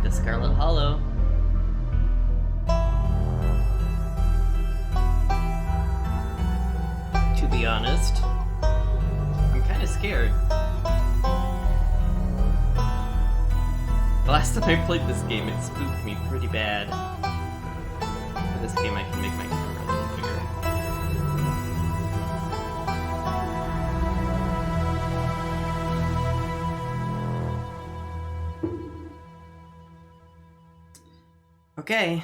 the Scarlet Hollow. To be honest, I'm kind of scared. The last time I played this game, it spooked me pretty bad. For this game, I can make my camera a little bigger. Okay.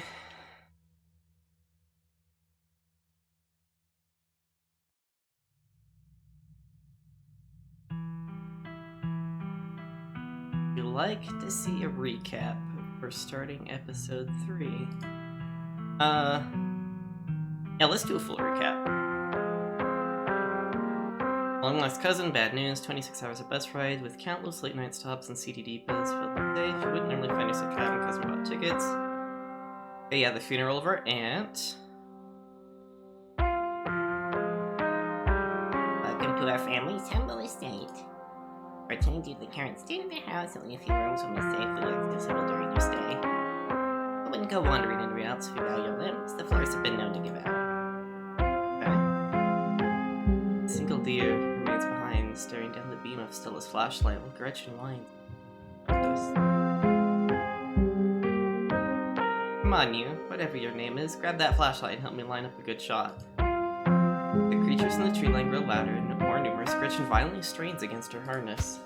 If you'd like to see a recap for starting episode 3, yeah, let's do a full recap. Long lost cousin, bad news, 26 hours of bus ride with countless late night stops and seedy depots filled with safe. You wouldn't normally find yourself cabin cousin bought tickets. Okay, yeah, the funeral of our aunt. Welcome to our family's humble estate. Pertaining to the current state of the house, only a few rooms will be safely accessible during your stay. I wouldn't go wandering anywhere else if you value your limbs. The floors have been known to give out. Okay. A single deer remains behind, staring down the beam of Stella's flashlight while Gretchen whines. Come on, you, whatever your name is, grab that flashlight and help me line up a good shot. The creatures in the tree line grow louder and more numerous. Gretchen violently strains against her harness.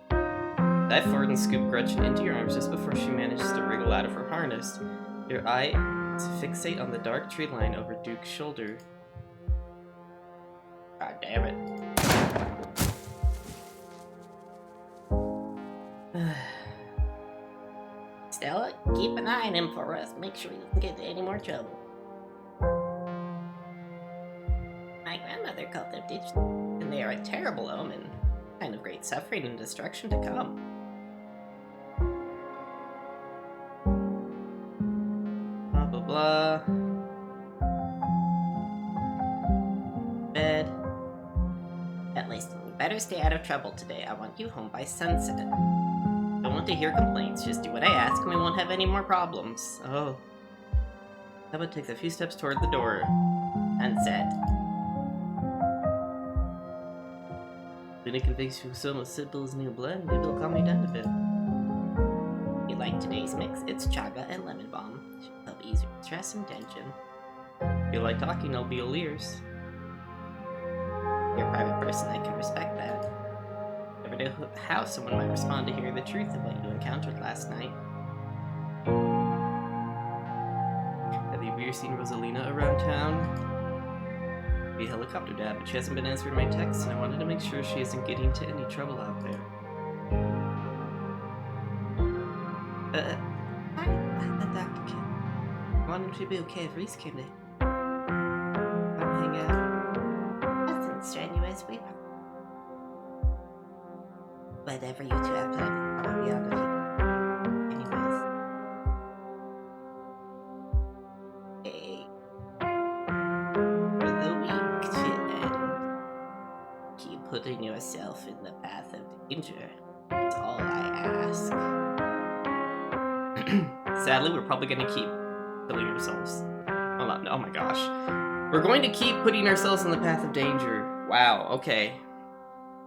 Dive forward and scoop Gretchen into your arms just before she manages to wriggle out of her harness. Your eyes fixate on the dark tree line over Duke's shoulder. God damn it. Stella, keep an eye on him for us. Make sure he doesn't get into any more trouble. My grandmother called them ditch, and they are a terrible omen. Kind of great suffering and destruction to come. Blah blah blah. Bed. At least you better stay out of trouble today. I want you home by sunset. Don't want to hear complaints. Just do what I ask and we won't have any more problems. Oh. How about take a few steps toward the door? Sunset. When it conveys you so much simple as new blend, maybe it'll calm me down a bit. You like today's mix? It's chaga and lemon balm. Should help ease your stress and tension. If you like talking, I'll be all ears. You're a private person, I can respect that. Never know how someone might respond to hearing the truth of what you encountered last night. Have you ever seen Rosalina around town? Be a helicopter dad, but she hasn't been answering my texts, and I wanted to make sure she isn't getting into any trouble out there. I thought Dr. Kim. I wanted him to be okay if Reese came to come hang out. Nothing strenuous, we whatever you two have planned is probably beyond a few. Anyways. Hey. For the week to end, keep putting yourself in the path of danger. That's all I ask. Sadly, we're probably going to keep killing ourselves. Oh my gosh. We're going to keep putting ourselves in the path of danger. Wow, okay.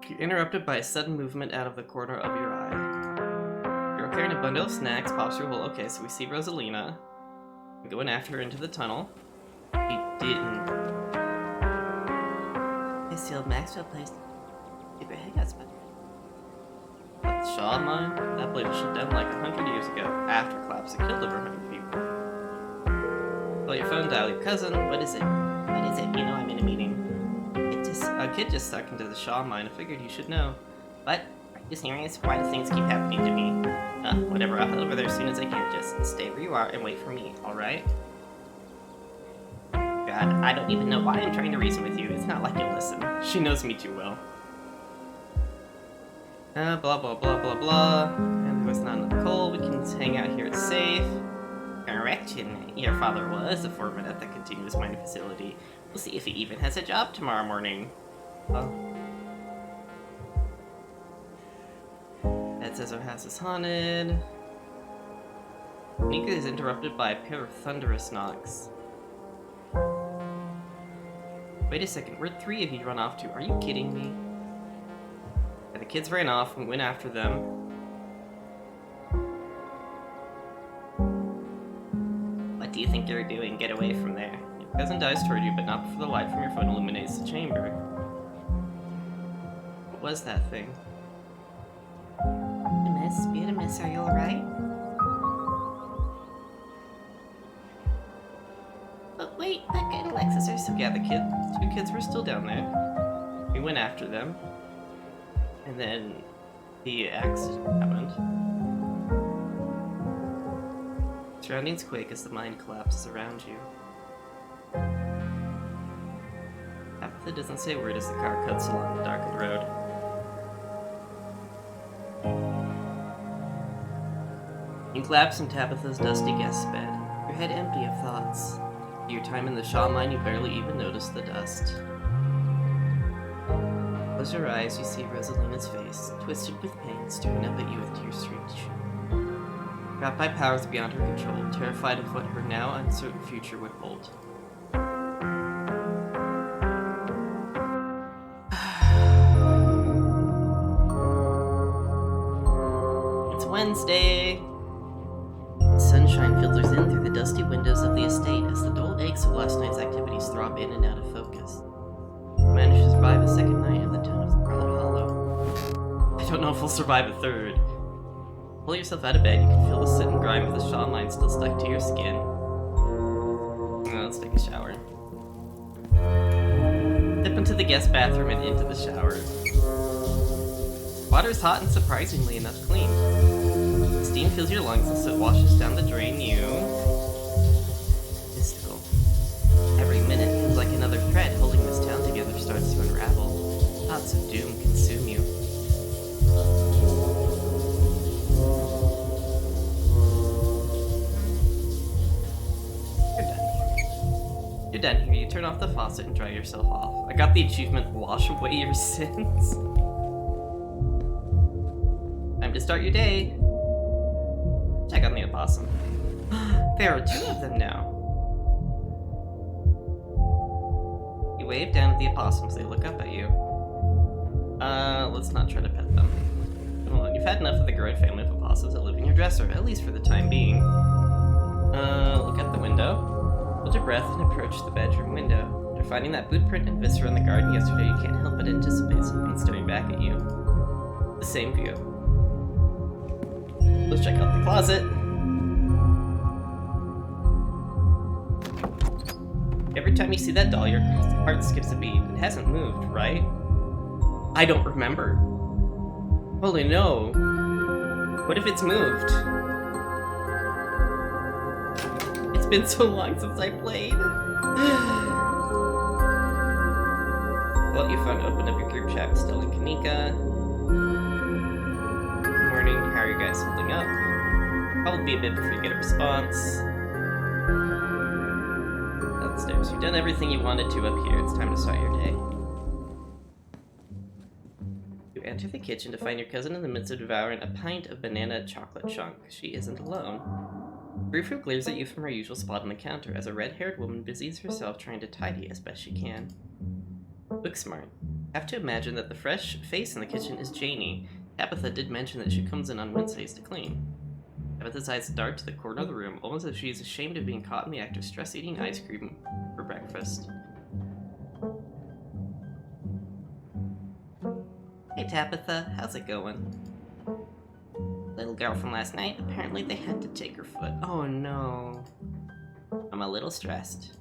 You're interrupted by a sudden movement out of the corner of your eye. You're carrying a bundle of snacks, pops your hole. Okay, so we see Rosalina. We're going after her into the tunnel. He didn't. It's the old Maxwell place. Keep your hangouts, but But the Shaw mine? That place was shut down like 100 years ago, after collapse that killed over 100 people. Call your phone, dial your cousin. What is it? what is it? You know I'm in a meeting. A kid just stuck into the Shaw mine. I figured you should know. What? Are you serious? Why do things keep happening to me? Whatever, I'll head over there as soon as I can. Just stay where you are and wait for me, alright? God, I don't even know why I'm trying to reason with you. It's not like you'll listen. She knows me too well. Blah blah blah blah blah. And there was not enough coal. We can hang out here, it's safe. Correction, your father was a foreman at the continuous mining facility. We'll see if he even has a job tomorrow morning. Oh. It says our house is haunted. Nika is interrupted by a pair of thunderous knocks. Wait a second, where'd 3 of you run off to? Are you kidding me? Yeah, the kids ran off and went after them. What do you think you're doing? Get away from there. Your cousin dies toward you, but not before the light from your phone illuminates the chamber. What was that thing? Beatimus, are you alright? But wait, Becca and Alexis are so... Yeah, the 2 kids were still down there. We went after them. And then the accident happened. Surroundings quake as the mind collapses around you. Tabitha doesn't say a word as the car cuts along the darkened road. You collapse in Tabitha's dusty guest bed, your head empty of thoughts. Your time in the Shaw mine, you barely even notice the dust. Close your eyes, you see Rosalina's face, twisted with pain, staring up at you with tear-streaked chin. Trapped by powers beyond her control, terrified of what her now uncertain future would hold. It's Wednesday! Sunshine filters in through the dusty windows of the estate as the dull aches of last night's activities throb in and out of focus. You manage to survive a second night in the town of Scarlet Hollow. I don't know if we'll survive a third. Pull yourself out of bed, you can feel the soot and grime of the Shaw line still stuck to your skin. Let's take a shower. Dip into the guest bathroom and into the shower. Water's hot and surprisingly enough clean. Steam fills your lungs and soot washes down the drain. You is still. Every minute feels like another thread holding this town together starts to unravel. Thoughts of doom consume you. You're done here. You turn off the faucet and dry yourself off. I got the achievement, wash away your sins. Time to start your day. Check on the opossum. There are 2 of them now. You wave down at the opossums, they look up at you. Let's not try to pet them. Come on, you've had enough of the growing family of opossums that live in your dresser, at least for the time being. Look out the window. Hold your breath and approach the bedroom window. After finding that boot print and viscera in the garden yesterday, you can't help but anticipate something staring back at you. The same view. Let's check out the closet. Every time you see that doll, your heart skips a beat. It hasn't moved, right? I don't remember. Holy no. What if it's moved? It's been so long since I played. Well, you found opened up your group chat with Stella and Kanika. Morning, how are you guys holding up? Probably be a bit before you get a response. Downstairs, you've done everything you wanted to up here. It's time to start your day. You enter the kitchen to find your cousin in the midst of devouring a pint of banana chocolate chunk. She isn't alone. Briefly glares at you from her usual spot on the counter as a red-haired woman busies herself trying to tidy as best she can. Look smart. Have to imagine that the fresh face in the kitchen is Janie. Tabitha did mention that she comes in on Wednesdays to clean. Tabitha's eyes dart to the corner of the room, almost as if she is ashamed of being caught in the act of stress-eating ice cream for breakfast. Hey Tabitha, how's it going? Little girl from last night, apparently they had to take her foot. Oh no. I'm a little stressed.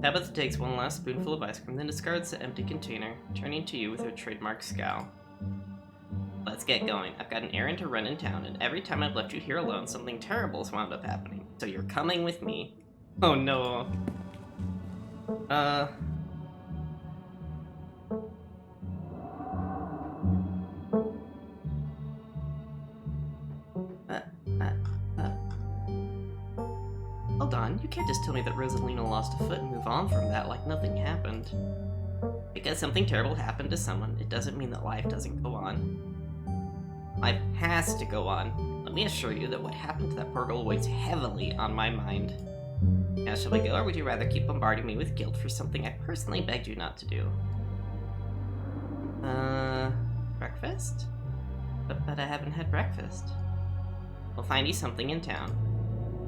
Tabitha takes one last spoonful of ice cream, then discards the empty container, turning to you with her trademark scowl. Let's get going. I've got an errand to run in town, and every time I've left you here alone, something terrible's wound up happening. So you're coming with me. Oh no. Hold on, you can't just tell me that Rosalina lost a foot and move on from that like nothing happened. Because something terrible happened to someone, it doesn't mean that life doesn't go on. Life has to go on. Let me assure you that what happened to that poor girl weighs heavily on my mind. Now, shall we go, or would you rather keep bombarding me with guilt for something I personally begged you not to do? Breakfast? But I haven't had breakfast. We'll find you something in town.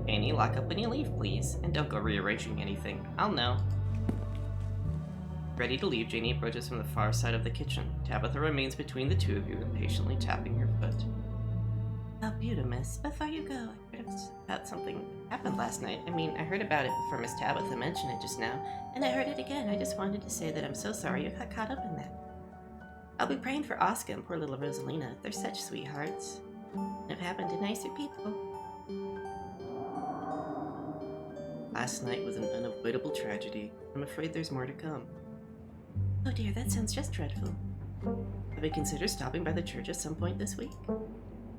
Janie, lock up when you leave, please, and don't go rearranging anything. I'll know. Ready to leave, Janie approaches from the far side of the kitchen. Tabitha remains between the two of you, impatiently tapping her foot. Oh, beautiful, miss. Before you go, I heard about something that happened last night. I heard about it before Miss Tabitha mentioned it just now, and I heard it again. I just wanted to say that I'm so sorry you got caught up in that. I'll be praying for Oscar and poor little Rosalina. They're such sweethearts. And it happened to nicer people. Last night was an unavoidable tragedy. I'm afraid there's more to come. Oh dear, that sounds just dreadful. Have you considered stopping by the church at some point this week?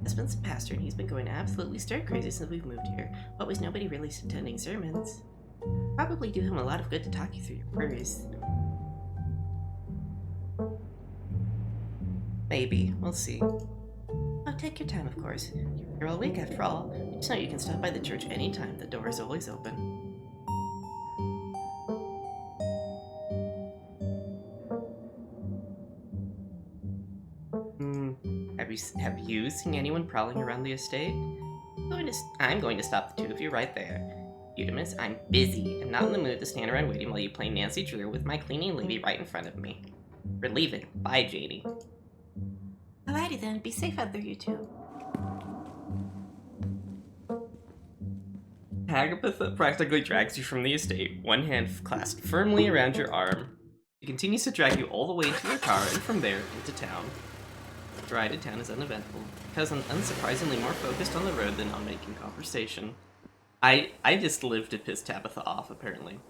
Husband's a pastor and he's been going absolutely stir crazy since we've moved here. But with nobody really attending sermons. Probably do him a lot of good to talk you through your worries. Maybe. We'll see. Oh, take your time, of course. You're here all week, after all. Just know you can stop by the church anytime. The door is always open. Have you seen anyone prowling around the estate? I'm going to stop the two of you right there. Eudemus, I'm busy and not in the mood to stand around waiting while you play Nancy Drew with my cleaning lady right in front of me. We're leaving. Bye, Janie. Alrighty then, be safe out there, you two. Agatha practically drags you from the estate, one hand clasped firmly around your arm. She continues to drag you all the way to your car and from there into town. The ride to town is uneventful. Cousin unsurprisingly more focused on the road than on making conversation. I just live to piss Tabitha off, apparently.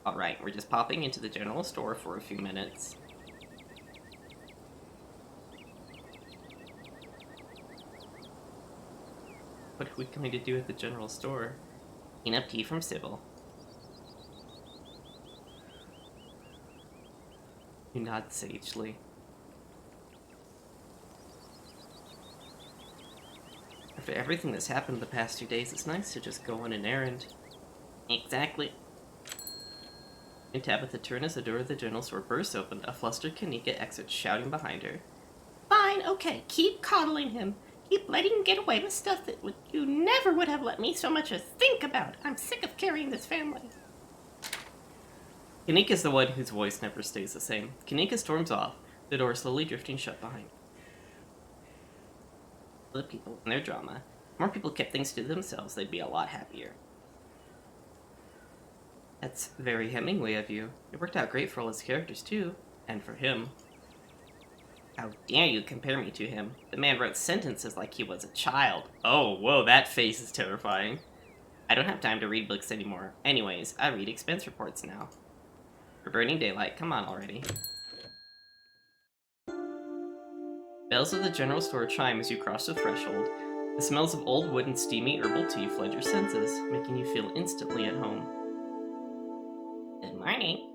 Alright, we're just popping into the general store for a few minutes. What are we going to do at the general store? Clean up tea from Sybil. You nod sagely. After everything that's happened the past 2 days, it's nice to just go on an errand. Exactly. And Tabitha turns as the door of the general store bursts open. A flustered Kanika exits, shouting behind her. Fine, okay, keep coddling him. Keep letting him get away with stuff that you never would have let me so much as think about. I'm sick of carrying this family. Kanika's the one whose voice never stays the same. Kanika storms off, the door slowly drifting shut behind her. The people and their drama. If more people kept things to themselves, they'd be a lot happier. That's very Hemingway of you. It worked out great for all his characters, too. And for him. How dare you compare me to him? The man wrote sentences like he was a child. Oh, whoa, that face is terrifying. I don't have time to read books anymore. Anyways, I read expense reports now. For burning daylight, come on already. Bells of the general store chime as you cross the threshold. The smells of old wood and steamy herbal tea flood your senses, making you feel instantly at home. Good morning.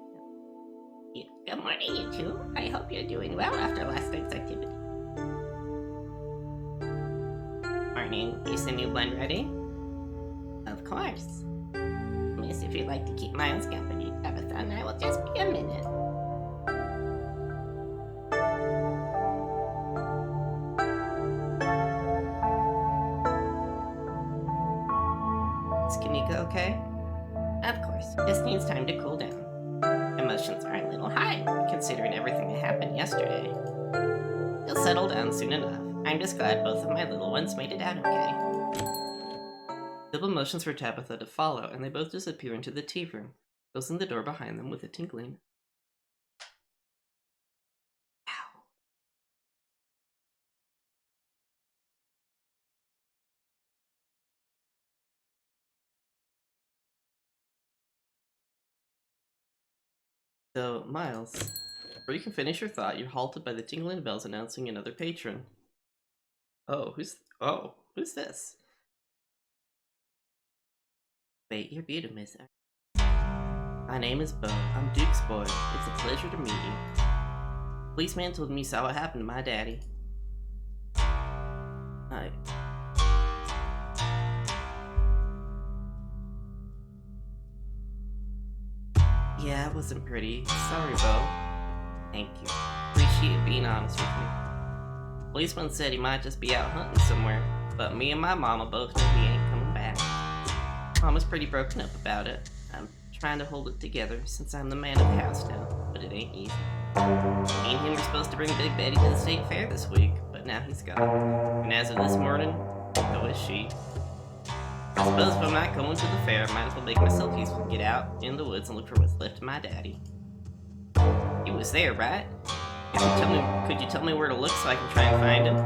Good morning, you two. I hope you're doing well after last night's activity. Morning. Is the new blend ready? Of course. Miss, if you'd like to keep Miles company, Tabitha and I will just be a minute. Is Kanika okay? Of course. Just needs time to cool down. Emotions are a little high, considering everything that happened yesterday. You'll settle down soon enough. I'm just glad both of my little ones made it out okay. Sybil motions for Tabitha to follow, and they both disappear into the tea room, closing the door behind them with a tinkling. Ow. So, Miles, before you can finish your thought, you're halted by the tingling bells announcing another patron. Who's this? Wait, you're beautiful, miss. My name is Bo. I'm Duke's boy. It's a pleasure to meet you. Policeman told me you saw what happened to my daddy. Yeah, it wasn't pretty. Sorry, Bo. Thank you. Appreciate being honest with me. Policeman said he might just be out hunting somewhere, but me and my mama both know he ain't coming back. Mama's pretty broken up about it. I'm trying to hold it together since I'm the man of the house now, but it ain't easy. Me and him were supposed to bring Big Betty to the state fair this week, but now he's gone. And as of this morning, so is she. I suppose if I'm not going to the fair, I might as well make myself useful and get out in the woods and look for what's left of my daddy. He was there, right? Could you tell me where to look so I can try and find him?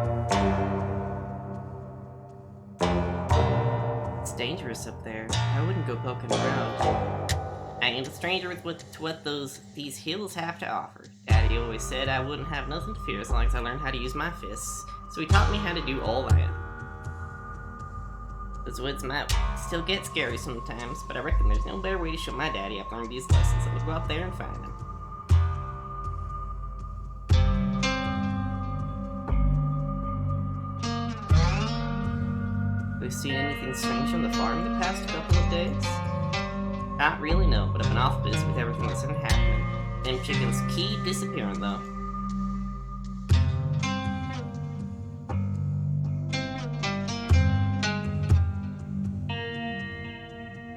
It's dangerous up there. I wouldn't go poking around. I ain't a stranger to what these hills have to offer. Daddy always said I wouldn't have nothing to fear as long as I learned how to use my fists, so he taught me how to do all that. Those woods might still get scary sometimes, but I reckon there's no better way to show my daddy I've learned these lessons than to go out there and find him. Have you seen anything strange on the farm the past couple of days? Not really, no, but I've been off busy with everything that's been happening. Them chickens keep disappearing, though.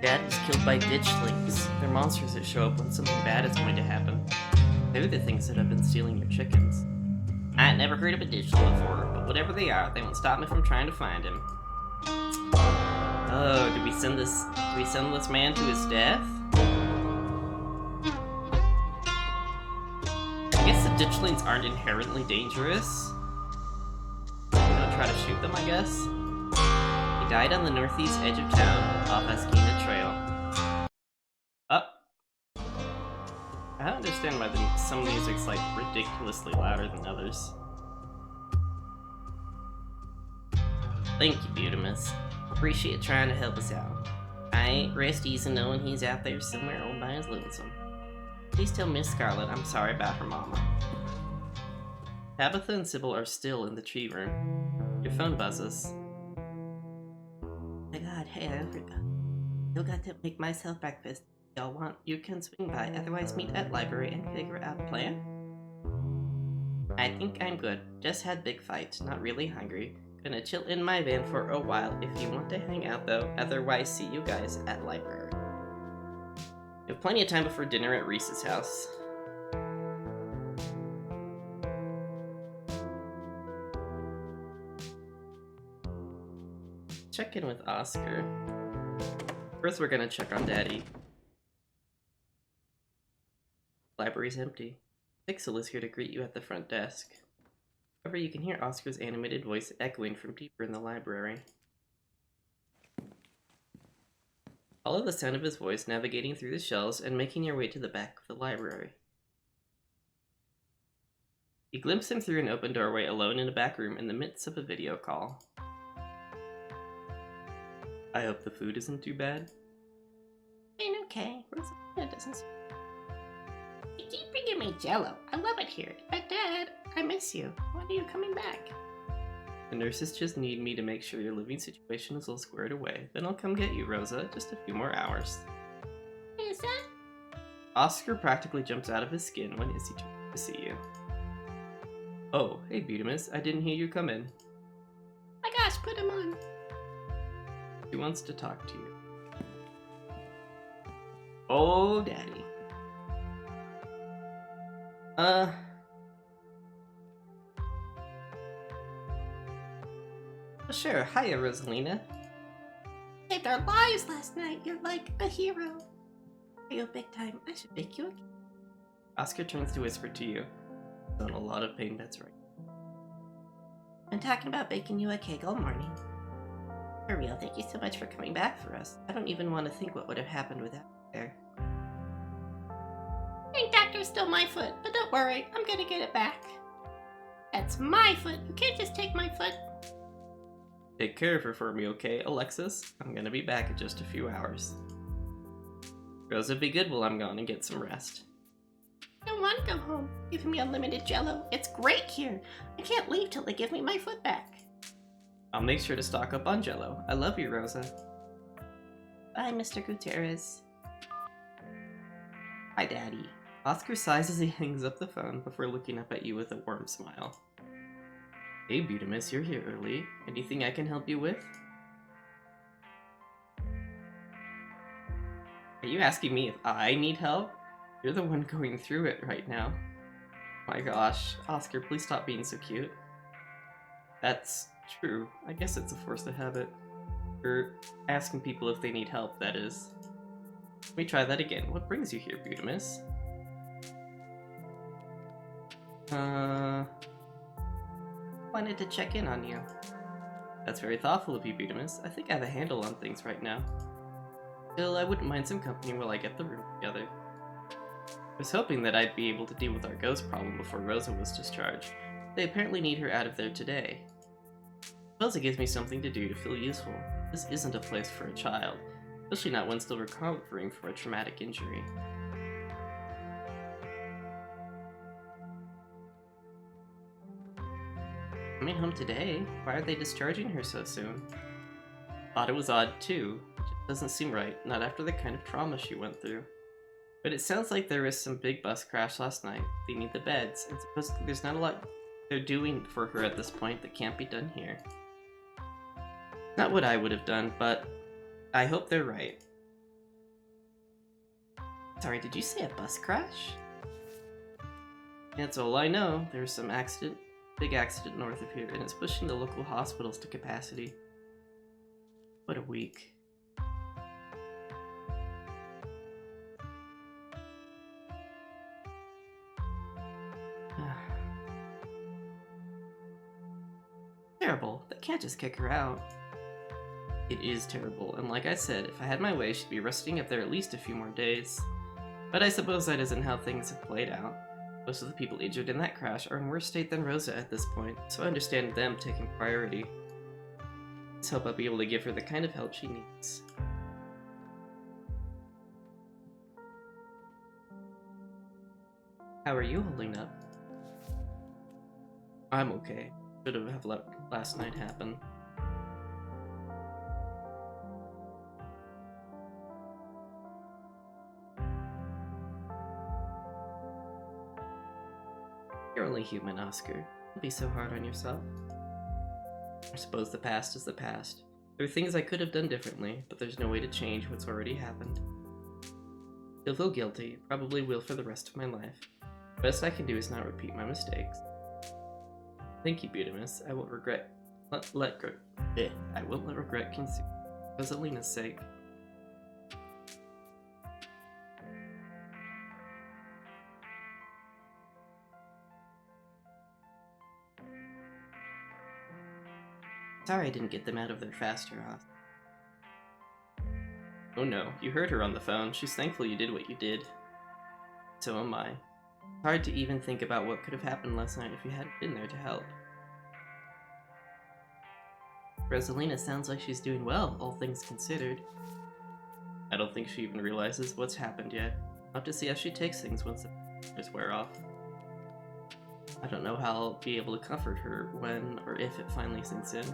Dad was killed by ditchlings. They're monsters that show up when something bad is going to happen. They're the things that have been stealing your chickens. I had never heard of a ditchling before, but whatever they are, they won't stop me from trying to find him. Oh, did we send this man to his death? I guess the ditchlings aren't inherently dangerous. Don't try to shoot them, I guess. He died on the northeast edge of town, off Askina Trail. I don't understand why some music's like ridiculously louder than others. Thank you, Butimus. Appreciate trying to help us out. I ain't rest easy knowing he's out there somewhere all by his lonesome. Please tell Miss Scarlet I'm sorry about her mama. Tabitha and Sybil are still in the tree room. Your phone buzzes. My god, hey, I forgot. Still got to make myself breakfast. Y'all want, you can swing by, otherwise meet at library and figure out a plan. I think I'm good. Just had big fight, not really hungry. Gonna chill in my van for a while if you want to hang out though, otherwise see you guys at library. We have plenty of time before dinner at Reese's house. Check in with Oscar. First we're gonna check on Daddy. Library's empty. Pixel is here to greet you at the front desk. However, you can hear Oscar's animated voice echoing from deeper in the library. Follow the sound of his voice navigating through the shelves and making your way to the back of the library. You glimpse him through an open doorway alone in a back room in the midst of a video call. I hope the food isn't too bad. Ain't okay. It doesn't. You keep bringing me Jello. I love it here. But Dad, I miss you. When are you coming back? The nurses just need me to make sure your living situation is all squared away. Then I'll come get you, Rosa. Just a few more hours. Is that? Oscar practically jumps out of his skin when Izzy turns to see you. Oh, hey Butimus. I didn't hear you come in. My gosh, put him on. He wants to talk to you. Oh, Daddy. Sure. Hiya, Rosalina. Saved our lives last night. You're like a hero. Are you big time? I should bake you a cake. Oscar turns to whisper to you. He's on a lot of pain meds right now. I'm talking about baking you a cake all morning. For real, thank you so much for coming back for us. I don't even want to think what would have happened without you there. I think Doctor stole my foot, but don't worry, I'm gonna get it back. That's my foot. You can't just take my foot. Take care of her for me, okay, Alexis? I'm gonna be back in just a few hours. Rosa, be good while I'm gone and get some rest. I don't want to go home. Giving me unlimited jello. It's great here. I can't leave till they give me my foot back. I'll make sure to stock up on jello. I love you, Rosa. Bye, Mr. Gutierrez. Hi, Daddy. Oscar sighs as he hangs up the phone before looking up at you with a warm smile. Hey, Butimus, you're here early. Anything I can help you with? Are you asking me if I need help? You're the one going through it right now. My gosh, Oscar, please stop being so cute. That's true. I guess it's a force of habit. Or asking people if they need help, that is. Let me try that again. What brings you here, Butimus? Wanted to check in on you. That's very thoughtful of you, Butimus. I think I have a handle on things right now. Still, I wouldn't mind some company while I get the room together. I was hoping that I'd be able to deal with our ghost problem before Rosa was discharged. They apparently need her out of there today. Suppose it gives me something to do to feel useful. This isn't a place for a child, especially not one still recovering from a traumatic injury. Coming home today? Why are they discharging her so soon? Thought it was odd too. It just doesn't seem right, not after the kind of trauma she went through. But it sounds like there was some big bus crash last night. They need the beds, and supposedly there's not a lot they're doing for her at this point that can't be done here. Not what I would have done, but I hope they're right. Sorry, did you say a bus crash? That's all I know. There's some big accident north of here, and it's pushing the local hospitals to capacity. What a week. Terrible. They can't just kick her out. It is terrible, and like I said, if I had my way, she'd be resting up there at least a few more days. But I suppose that isn't how things have played out. Most of the people injured in that crash are in worse state than Rosa at this point, so I understand them taking priority. Let's hope I'll be able to give her the kind of help she needs. How are you holding up? I'm okay. Should have let last night happen. You're only human, Oscar. Don't be so hard on yourself. I suppose the past is the past. There are things I could have done differently, but there's no way to change what's already happened. Still feel guilty, probably will for the rest of my life. The best I can do is not repeat my mistakes. Thank you, Butimus. I won't regret. I won't let regret consume. For Rosalina's sake. Sorry I didn't get them out of there faster, Oz. Oh no, you heard her on the phone. She's thankful you did what you did. So am I. It's hard to even think about what could have happened last night if you hadn't been there to help. Rosalina sounds like she's doing well, all things considered. I don't think she even realizes what's happened yet. I'll have to see how she takes things once the fears wear off. I don't know how I'll be able to comfort her when or if it finally sinks in.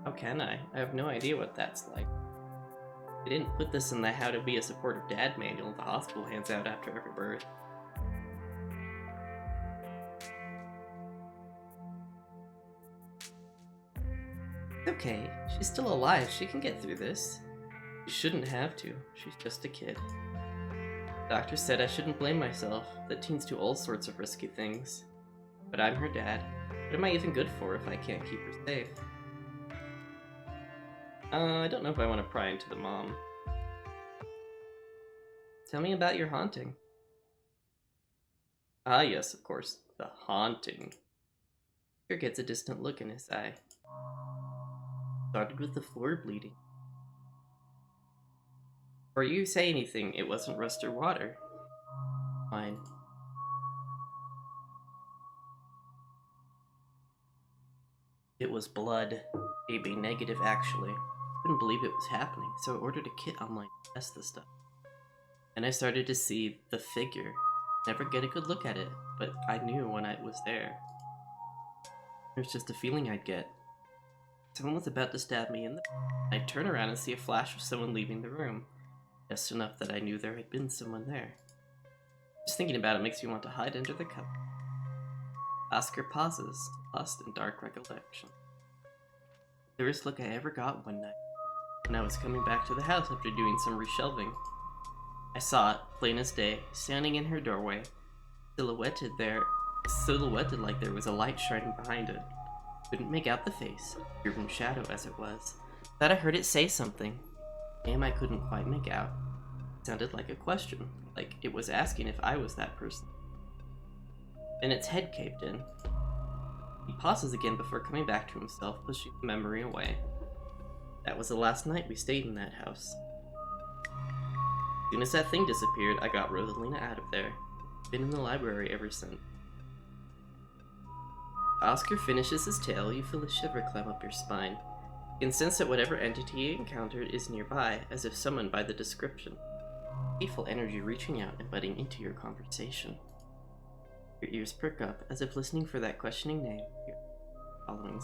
How can I? I have no idea what that's like. They didn't put this in the How to Be a Supportive Dad manual the hospital hands out after every birth. It's okay. She's still alive. She can get through this. She shouldn't have to. She's just a kid. The doctor said I shouldn't blame myself, that teens do all sorts of risky things. But I'm her dad. What am I even good for if I can't keep her safe? I don't know if I want to pry into the mom. Tell me about your haunting. Ah yes, of course, the haunting. Here gets a distant look in his eye. Started with the floor bleeding. Before you say anything, it wasn't rust or water. Fine. It was blood. AB negative, actually. couldn't believe it was happening, so I ordered a kit online to test the stuff. And I started to see the figure. Never get a good look at it, but I knew when it was there. It was just a feeling I'd get. Someone was about to stab me in the... I'd turn around and see a flash of someone leaving the room. Just enough that I knew there had been someone there. Just thinking about it makes me want to hide under the cover. Oscar pauses, lost in dark recollection. The first look I ever got one night, when I was coming back to the house after doing some reshelving. I saw it, plain as day, standing in her doorway, silhouetted like there was a light shining behind it. Couldn't make out the face, pure from shadow as it was. Thought I heard it say something. Name I couldn't quite make out. It sounded like a question, like it was asking if I was that person. Then its head caved in. He pauses again before coming back to himself, pushing the memory away. That was the last night we stayed in that house. As soon as that thing disappeared, I got Rosalina out of there. Been in the library ever since. Oscar finishes his tale, you feel a shiver climb up your spine. You can sense that whatever entity you encountered is nearby, as if summoned by the description. Hateful energy reaching out and butting into your conversation. Your ears perk up, as if listening for that questioning name. Your followings.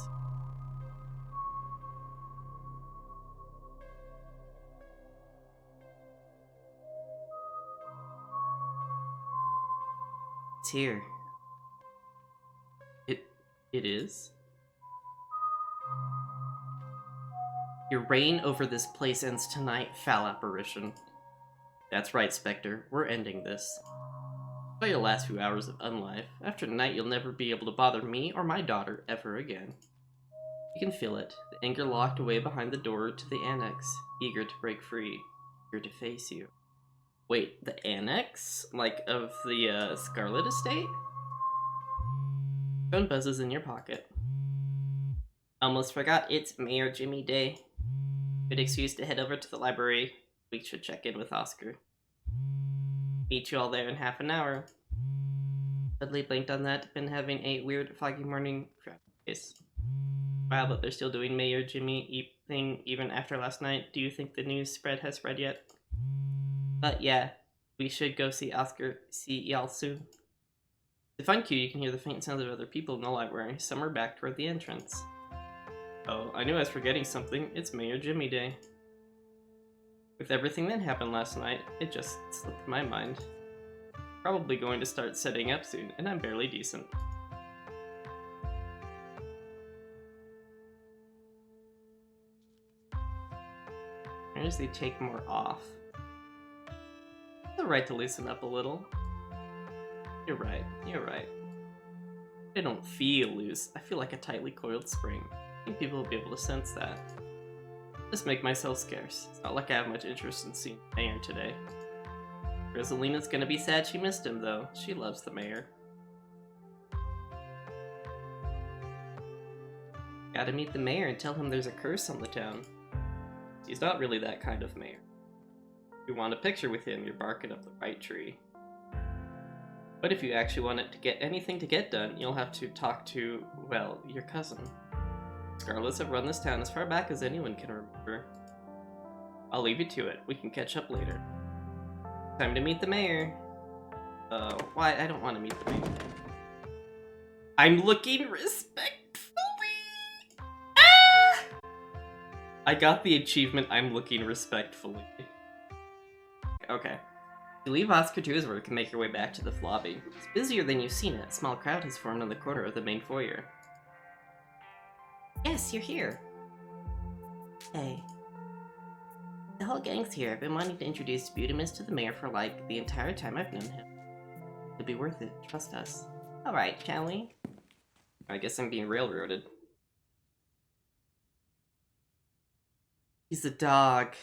It's here. It is? Your reign over this place ends tonight, foul apparition. That's right, Spectre. We're ending this. Enjoy your last few hours of unlife. After tonight, you'll never be able to bother me or my daughter ever again. You can feel it, the anger locked away behind the door to the annex, eager to break free, eager to face you. Wait, the annex? Like, of the, Scarlet estate? Phone buzzes in your pocket. Almost forgot it's Mayor Jimmy Day. Good excuse to head over to the library. We should check in with Oscar. Meet you all there in half an hour. Dudley blinked on that, been having a weird foggy morning face. Wow, but they're still doing Mayor Jimmy thing even after last night. Do you think the news has spread yet? But yeah, we should go see Oscar. See y'all soon. To find Q, you can hear the faint sounds of other people in the library. Some are back toward the entrance. Oh, I knew I was forgetting something. It's Mayor Jimmy Day. With everything that happened last night, it just slipped my mind. Probably going to start setting up soon, and I'm barely decent. Or does they take more off? It's alright to loosen up a little. You're right. I don't feel loose. I feel like a tightly coiled spring. I think people will be able to sense that. Just make myself scarce. It's not like I have much interest in seeing the mayor today. Rosalina's gonna be sad she missed him, though. She loves the mayor. Gotta meet the mayor and tell him there's a curse on the town. He's not really that kind of mayor. If you want a picture with him, you're barking up the right tree. But if you actually want it to get anything to get done, you'll have to talk to, well, your cousin. Scarlets have run this town as far back as anyone can remember. I'll leave you to it. We can catch up later. Time to meet the mayor. Why? I don't want to meet the mayor. I'm looking respectfully. Ah! I got the achievement, I'm looking respectfully. Okay. You leave Oscar to his work and make your way back to the lobby. It's busier than you've seen it. A small crowd has formed on the corner of the main foyer. Yes, you're here. Hey. The whole gang's here. I've been wanting to introduce Butimus to the mayor for, like, the entire time I've known him. It'll be worth it. Trust us. Alright, shall we? I guess I'm being railroaded. He's a dog.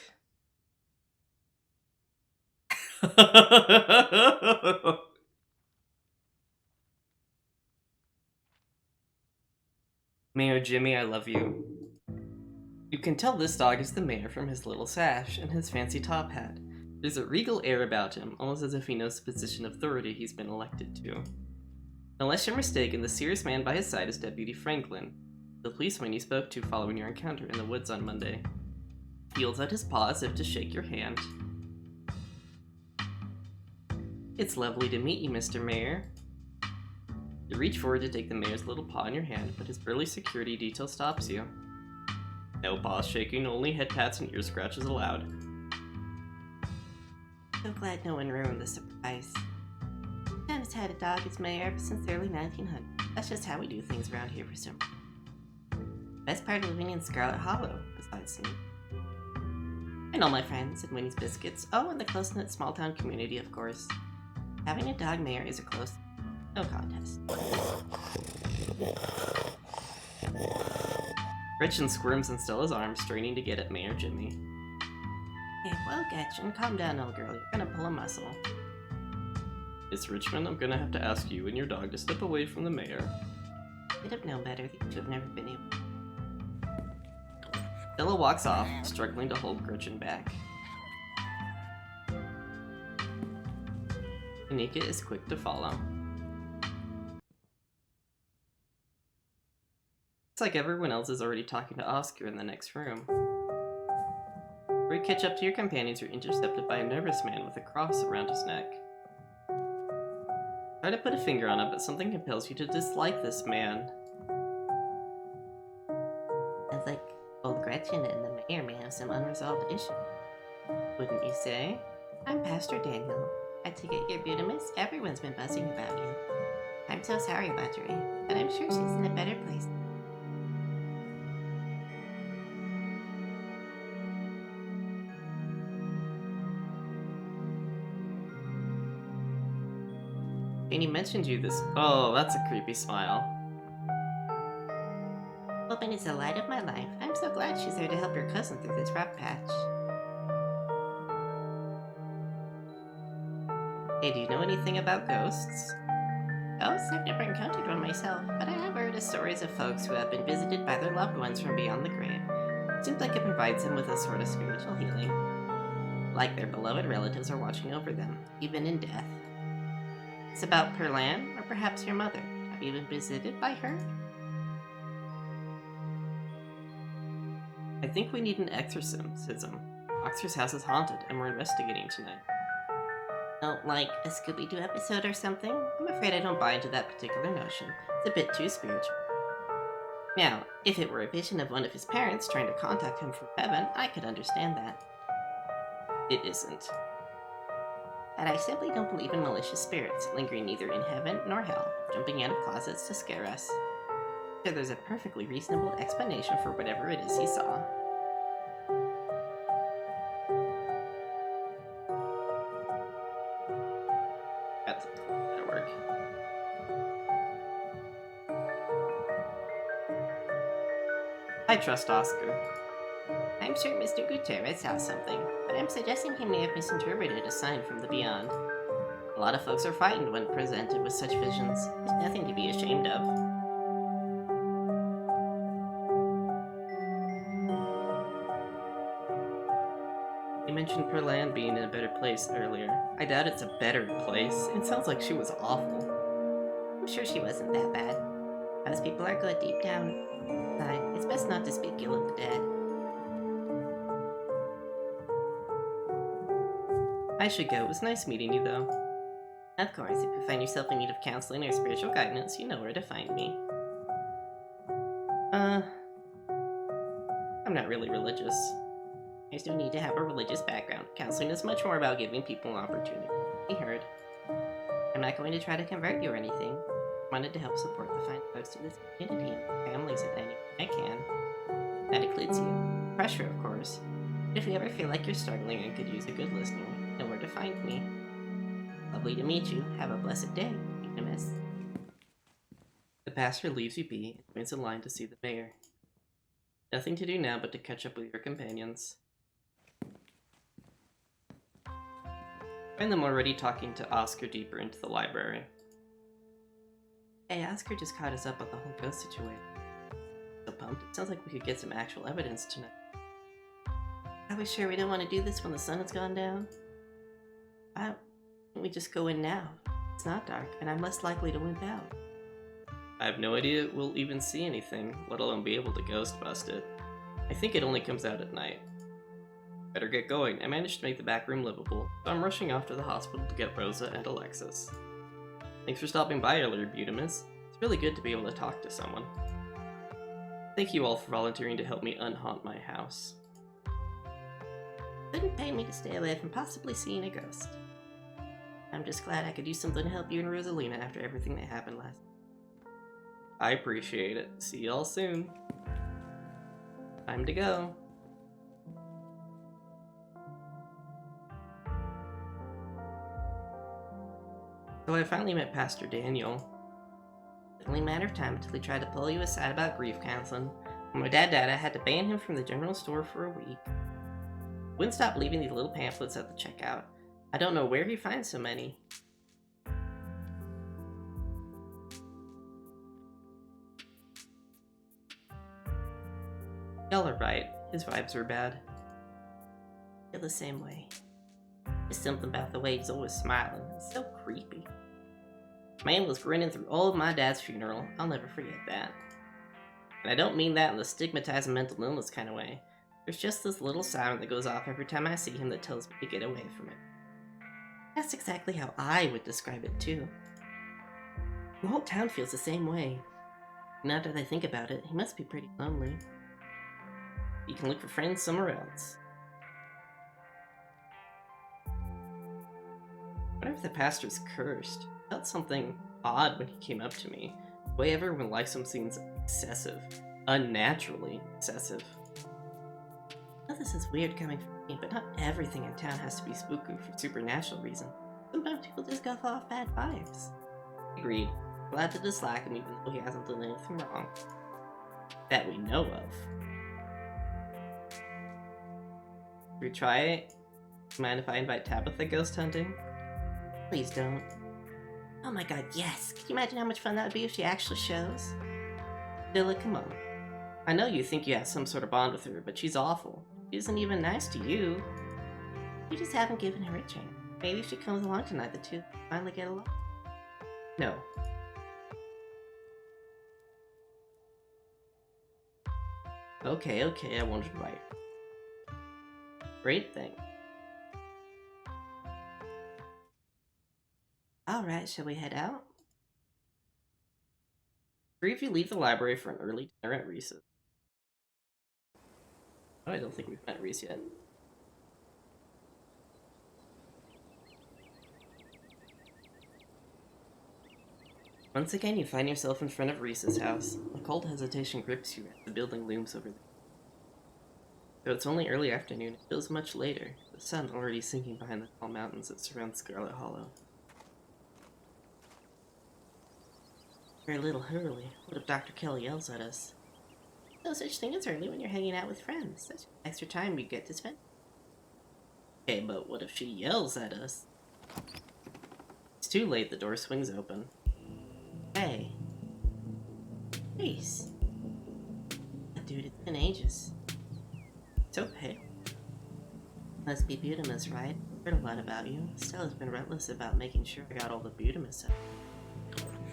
Mayor Jimmy, I love you. You can tell this dog is the mayor from his little sash and his fancy top hat. There's a regal air about him, almost as if he knows the position of authority he's been elected to. Unless you're mistaken, the serious man by his side is Deputy Franklin, the policeman you spoke to following your encounter in the woods on Monday. Peels out his paw as if to shake your hand. It's lovely to meet you, Mr. Mayor. You reach forward to take the mayor's little paw in your hand, but his burly security detail stops you. No paw shaking, only head pats and ear scratches allowed. So glad no one ruined the surprise. I've had a dog as mayor ever since the early 1900s. That's just how we do things around here for some reason. Best part of living in Scarlet Hollow, besides me. And all my friends and Winnie's Biscuits. Oh, and the close-knit small-town community, of course. Having a dog mayor is a close... no contest. Gretchen squirms in Stella's arms, straining to get at Mayor Jimmy. Hey, well, Gretchen, calm down, old girl. You're gonna pull a muscle. Miss Richmond, I'm gonna have to ask you and your dog to step away from the mayor. You'd have known better. You two have never been able. Stella walks off, struggling to hold Gretchen back. Anika is quick to follow. It's like everyone else is already talking to Oscar in the next room. Before you catch up to your companions, you're intercepted by a nervous man with a cross around his neck. Try to put a finger on it, but something compels you to dislike this man. Sounds like old Gretchen and the mayor may have some unresolved issues. Wouldn't you say? I'm Pastor Daniel. I take it you're Budamus. Everyone's been buzzing about you. I'm so sorry, Marjorie, but I'm sure she's in a better place. Janie mentioned you this. Oh, that's a creepy smile. Open is the light of my life. I'm so glad she's there to help your cousin through this rough patch. Hey, do you know anything about ghosts? Ghosts? I've never encountered one myself, but I have heard of stories of folks who have been visited by their loved ones from beyond the grave. It seems like it provides them with a sort of spiritual healing. Like their beloved relatives are watching over them, even in death. It's about Perlan, or perhaps your mother. Have you been visited by her? I think we need an exorcism. Oscar's house is haunted, and we're investigating tonight. Oh, like a Scooby-Doo episode or something? I'm afraid I don't buy into that particular notion. It's a bit too spiritual. Now, if it were a vision of one of his parents trying to contact him from heaven, I could understand that. It isn't. But I simply don't believe in malicious spirits, lingering neither in heaven nor hell, jumping out of closets to scare us. So there's a perfectly reasonable explanation for whatever it is he saw. That'll work. I trust Oscar. I'm sure Mr. Gutierrez saw something, but I'm suggesting he may have misinterpreted a sign from the beyond. A lot of folks are frightened when presented with such visions. There's nothing to be ashamed of. You mentioned Perlan being in a better place earlier. I doubt it's a better place. It sounds like she was awful. I'm sure she wasn't that bad. Most people are good deep down. Besides, it's best not to speak ill of the dead. I should go. It was nice meeting you, though. Of course, if you find yourself in need of counseling or spiritual guidance, you know where to find me. I'm not really religious. There's no need to have a religious background. Counseling is much more about giving people an opportunity to be heard. I'm not going to try to convert you or anything. I wanted to help support the fine folks in this community and families in any way I can. That includes you. Pressure, of course. But if you ever feel like you're struggling and could use a good listener, you know where to find me. Lovely to meet you. Have a blessed day, Miss. The pastor leaves you be and joins in line to see the mayor. Nothing to do now but to catch up with your companions. Find them already talking to Oscar deeper into the library. Hey, Oscar just caught us up on the whole ghost situation. So pumped. It sounds like we could get some actual evidence tonight. Are we sure we don't want to do this when the sun has gone down? Why don't we just go in now? It's not dark, and I'm less likely to wimp out. I have no idea we'll even see anything, let alone be able to ghost bust it. I think it only comes out at night. Better get going. I managed to make the back room livable, so I'm rushing off to the hospital to get Rosa and Alexis. Thanks for stopping by earlier, Butimus. It's really good to be able to talk to someone. Thank you all for volunteering to help me unhaunt my house. Couldn't pay me to stay away from possibly seeing a ghost. I'm just glad I could do something to help you and Rosalina after everything that happened last night. I appreciate it. See y'all soon. Time to go. So I finally met Pastor Daniel. It's only a matter of time until he tried to pull you aside about grief counseling. When my dad died, I had to ban him from the general store for a week. Wouldn't stop leaving these little pamphlets at the checkout. I don't know where he finds so many. Y'all are right. His vibes are bad. I feel the same way. There's something about the way he's always smiling. It's so creepy. Man was grinning through all of my dad's funeral. I'll never forget that. And I don't mean that in the stigmatizing mental illness kind of way. There's just this little sound that goes off every time I see him that tells me to get away from it. That's exactly how I would describe it too. The whole town feels the same way. Now that I think about it, he must be pretty lonely. You can look for friends somewhere else. I wonder if the pastor's cursed. I felt something odd when he came up to me. The way everyone likes him seems excessive. Unnaturally excessive. I know this is weird coming from me, but not everything in town has to be spooky for supernatural reasons. Sometimes people just go off bad vibes. Agreed. Glad to dislike him even though he hasn't done anything wrong. That we know of. Should we try it? Mind if I invite Tabitha ghost hunting? Please don't. Oh my god, yes! Can you imagine how much fun that would be if she actually shows? Dilla, come on. I know you think you have some sort of bond with her, but she's awful. She isn't even nice to you. You just haven't given her a chance. Maybe if she comes along tonight, the two finally get along. No. Okay, I won't invite. Great thing. Alright, shall we head out? Three of you leave the library for an early dinner at Reese's. Oh, I don't think we've met Reese yet. Once again, you find yourself in front of Reese's house. A cold hesitation grips you as the building looms over there. Though it's only early afternoon, it feels much later, the sun already sinking behind the tall mountains that surround Scarlet Hollow. We're a little early. What if Dr. Kelly yells at us? No such thing as early when you're hanging out with friends. That's extra time you get to spend. Okay, but what if she yells at us? It's too late, the door swings open. Hey. Reese. Dude, it's been ages. So pale. Must be Butimus, right? Heard a lot about you. Stella's been relentless about making sure I got all the Butimus out.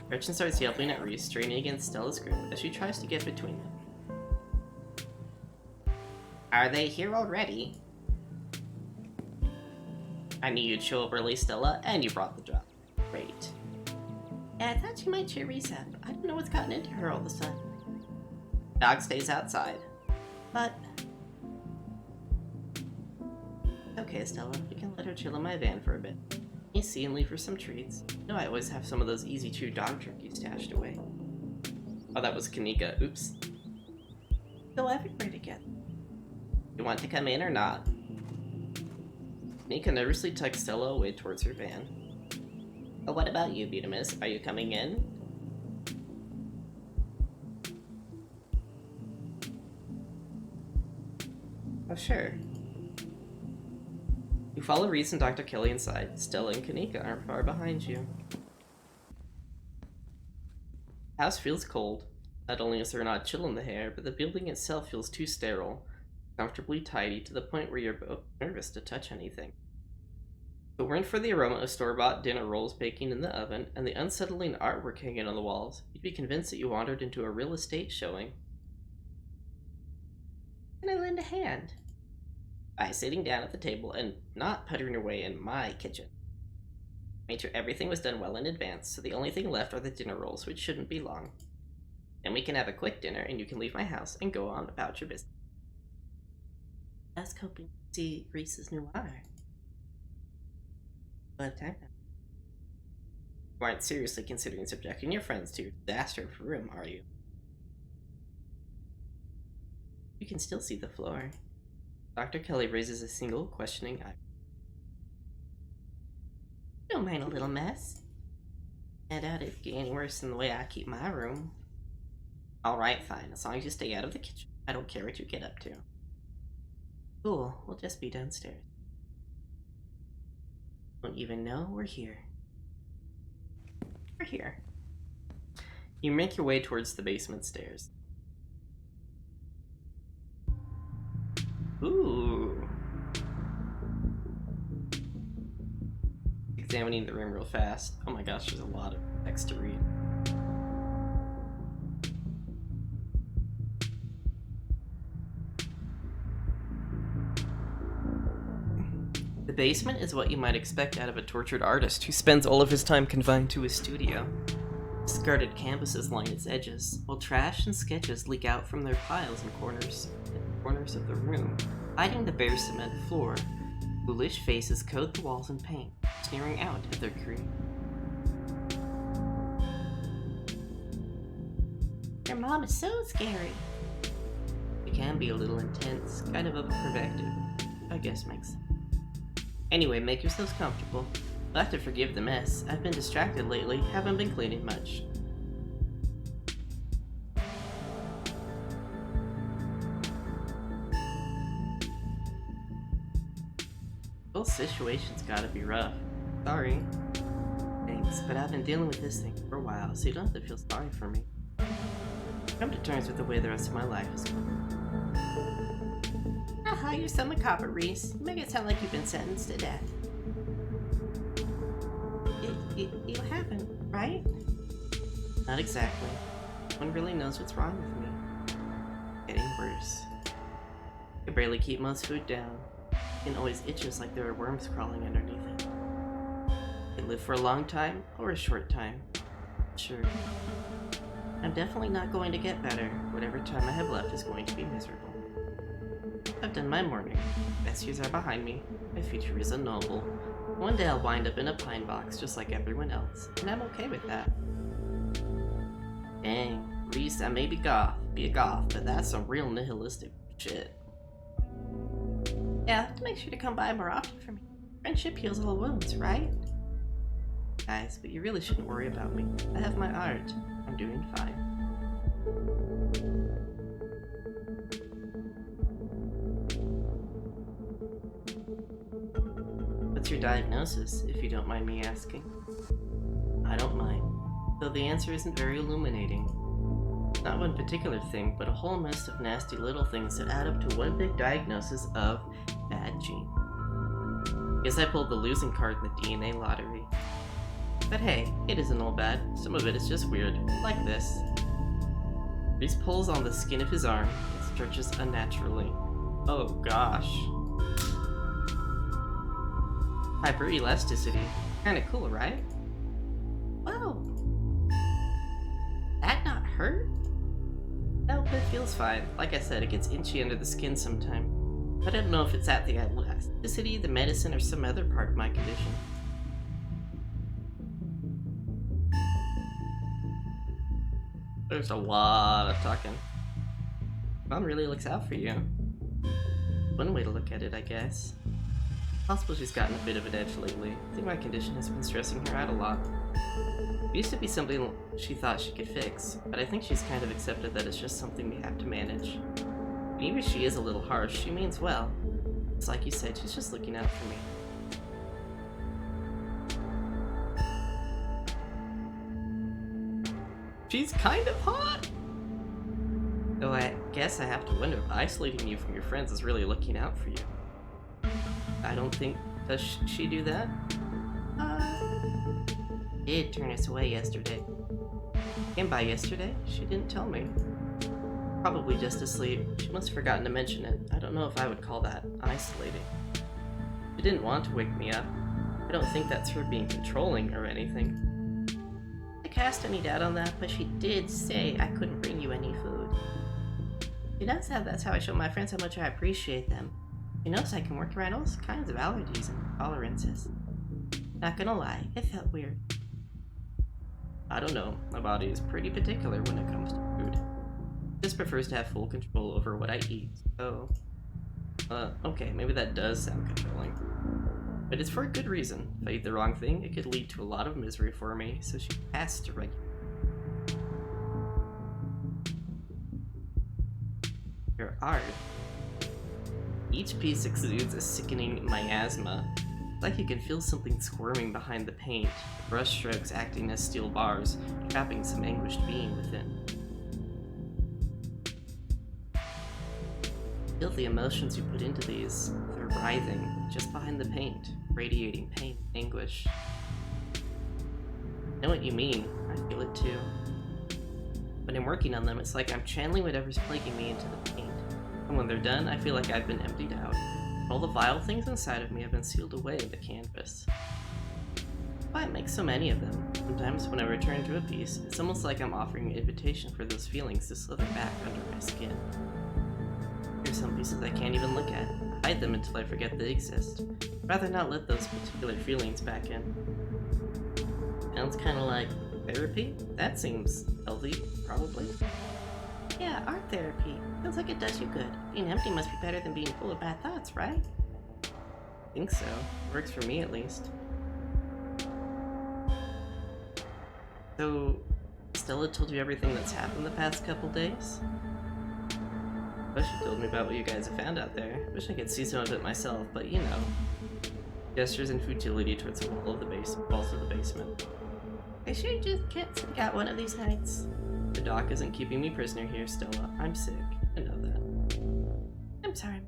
Gretchen starts yelling at Reese, straining against Stella's grip as she tries to get between them. Are they here already? I knew you'd show up early, Stella, and you brought the drop. Great. Yeah, I thought she might cheer Reese up. I don't know what's gotten into her all of a sudden. Dog stays outside. But... Okay, Stella, we can let her chill in my van for a bit. You see and leave her some treats. You know I always have some of those easy chew dog turkeys stashed away. Oh, that was Kanika. Oops. Go everywhere together. You want to come in or not? Kanika nervously tucks Stella away towards her van. Oh, what about you, Butimus? Are you coming in? Oh, sure. You follow Reese and Dr. Kelly inside. Stella and Kanika aren't far behind you. The house feels cold. Not only is there not chill in the air, but the building itself feels too sterile, comfortably tidy to the point where you're both nervous to touch anything. If it weren't for the aroma of store-bought dinner rolls baking in the oven and the unsettling artwork hanging on the walls, you'd be convinced that you wandered into a real estate showing. Can I lend a hand? by sitting down at the table and not puttering away in my kitchen. Made sure everything was done well in advance, so the only thing left are the dinner rolls, which shouldn't be long. Then we can have a quick dinner, and you can leave my house and go on about your business. I was hoping to see Reese's new water. What time now? You aren't seriously considering subjecting your friends to your disaster of a room, are you? You can still see the floor. Dr. Kelly raises a single questioning eye. Don't mind a little mess. I doubt it'd get any worse than the way I keep my room. Alright, fine. As long as you stay out of the kitchen. I don't care what you get up to. Cool. We'll just be downstairs. Don't even know we're here. We're here. You make your way towards the basement stairs. Ooh. Examining the room real fast. Oh my gosh, there's a lot of text to read. The basement is what you might expect out of a tortured artist who spends all of his time confined to his studio. Discarded canvases line its edges, while trash and sketches leak out from their piles in corners of the room, hiding the bare cement floor. Foolish faces coat the walls in paint, sneering out at their creator. Your mom is so scary. It can be a little intense, kind of overprotective. I guess makes sense. Anyway, make yourselves comfortable. You'll have to forgive the mess. I've been distracted lately, haven't been cleaning much. The whole situation's gotta be rough. Sorry. Thanks, but I've been dealing with this thing for a while, so you don't have to feel sorry for me. Come to terms with the way the rest of my life is going. Aha, you're so macabre, Reese. You make it sound like you've been sentenced to death. You haven't, right? Not exactly. No one really knows what's wrong with me. Getting worse. I can barely keep most food down. It always itches like there are worms crawling underneath it. I live for a long time or a short time. Sure. I'm definitely not going to get better. Whatever time I have left is going to be miserable. I've done my mourning. Best years are behind me. My future is unknowable. One day I'll wind up in a pine box just like everyone else, and I'm okay with that. Dang, Reese, I may be a goth, but that's some real nihilistic shit. Yeah, to make sure to come by more often for me. Friendship heals all wounds, right? Guys, but you really shouldn't worry about me. I have my art. I'm doing fine. What's your diagnosis, if you don't mind me asking? I don't mind, though the answer isn't very illuminating. Not one particular thing, but a whole mess of nasty little things that add up to one big diagnosis of bad gene. Guess I pulled the losing card in the DNA lottery. But hey, it isn't all bad. Some of it is just weird, like this. Reese pulls on the skin of his arm. It stretches unnaturally. Oh gosh. Hyperelasticity. Kinda cool, right? Whoa. That not hurt? Nope, it feels fine. Like I said, it gets itchy under the skin sometime. I don't know if it's at the elasticity, the medicine, or some other part of my condition. There's a lot of talking. Mom really looks out for you. One way to look at it, I guess. Possible she's gotten a bit of an edge lately. I think my condition has been stressing her out a lot. It used to be something she thought she could fix, but I think she's kind of accepted that it's just something we have to manage. And even if she is a little harsh, she means well. It's like you said, she's just looking out for me. She's kind of hot! Though I guess I have to wonder if isolating you from your friends is really looking out for you. I don't think... Does she do that? Did turn us away yesterday. Came by yesterday? She didn't tell me. Probably just asleep. She must have forgotten to mention it. I don't know if I would call that isolating. She didn't want to wake me up. I don't think that's her being controlling or anything. I cast any doubt on that, but she did say I couldn't bring you any food. She knows how that's how I show my friends how much I appreciate them. She knows I can work around all kinds of allergies and tolerances. Not gonna lie, it felt weird. I don't know. My body is pretty particular when it comes to food. It just prefers to have full control over what I eat, so... okay, maybe that does sound controlling. But it's for a good reason. If I eat the wrong thing, it could lead to a lot of misery for me, so she has to regulate. Your art. Each piece exudes a sickening miasma. It's like you can feel something squirming behind the paint, brush strokes acting as steel bars, trapping some anguished being within. Feel the emotions you put into these. They're writhing just behind the paint, radiating pain and anguish. I know what you mean. I feel it too. When I'm working on them, it's like I'm channeling whatever's plaguing me into the paint. And when they're done, I feel like I've been emptied out. All the vile things inside of me have been sealed away in the canvas. Why make so many of them? Sometimes when I return to a piece, it's almost like I'm offering an invitation for those feelings to slither back under my skin. There's some pieces I can't even look at. I hide them until I forget they exist. I'd rather not let those particular feelings back in. Sounds kind of like therapy? That seems healthy, probably. Yeah, art therapy. Feels like it does you good. Being empty must be better than being full of bad thoughts, right? I think so. Works for me, at least. So, Stella told you everything that's happened the past couple days? I wish you told me about what you guys have found out there. Wish I could see some of it myself, but you know. Gestures in futility towards the wall of the walls of the basement. I sure just can't sneak out one of these nights. The doc isn't keeping me prisoner here, Stella. I'm sick. I know that. I'm sorry.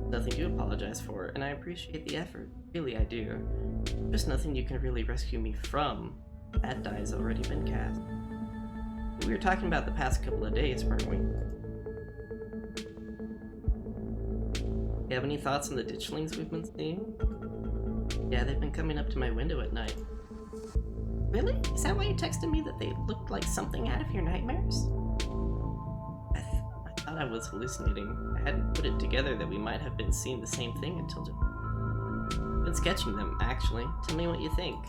Nothing to apologize for, and I appreciate the effort. Really, I do. There's nothing you can really rescue me from. That die's already been cast. We were talking about the past couple of days, weren't we? You have any thoughts on the ditchlings we've been seeing? Yeah, they've been coming up to my window at night. Really? Is that why you texted me that they looked like something out of your nightmares? I thought I was hallucinating. I hadn't put it together that we might have been seeing the same thing until just... I've been sketching them, actually. Tell me what you think.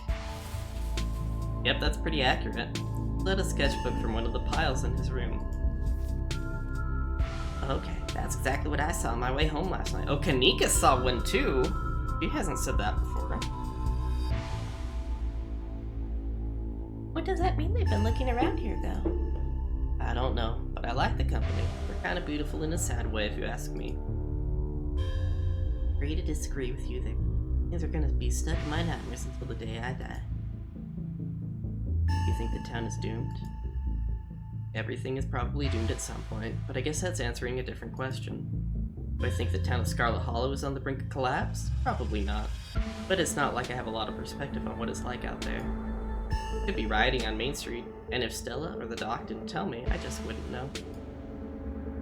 Yep, that's pretty accurate. Let a sketchbook from one of the piles in his room. Okay, that's exactly what I saw on my way home last night. Oh, Kanika saw one too! She hasn't said that before. What does that mean they've been looking around here, though? I don't know, but I like the company. They're kind of beautiful in a sad way, if you ask me. Free to disagree with you there. Things are gonna be stuck in my nightmares until the day I die. You think the town is doomed? Everything is probably doomed at some point, but I guess that's answering a different question. Do I think the town of Scarlet Hollow is on the brink of collapse? Probably not. But it's not like I have a lot of perspective on what it's like out there. Could be rioting on Main Street, and if Stella or the doc didn't tell me, I just wouldn't know.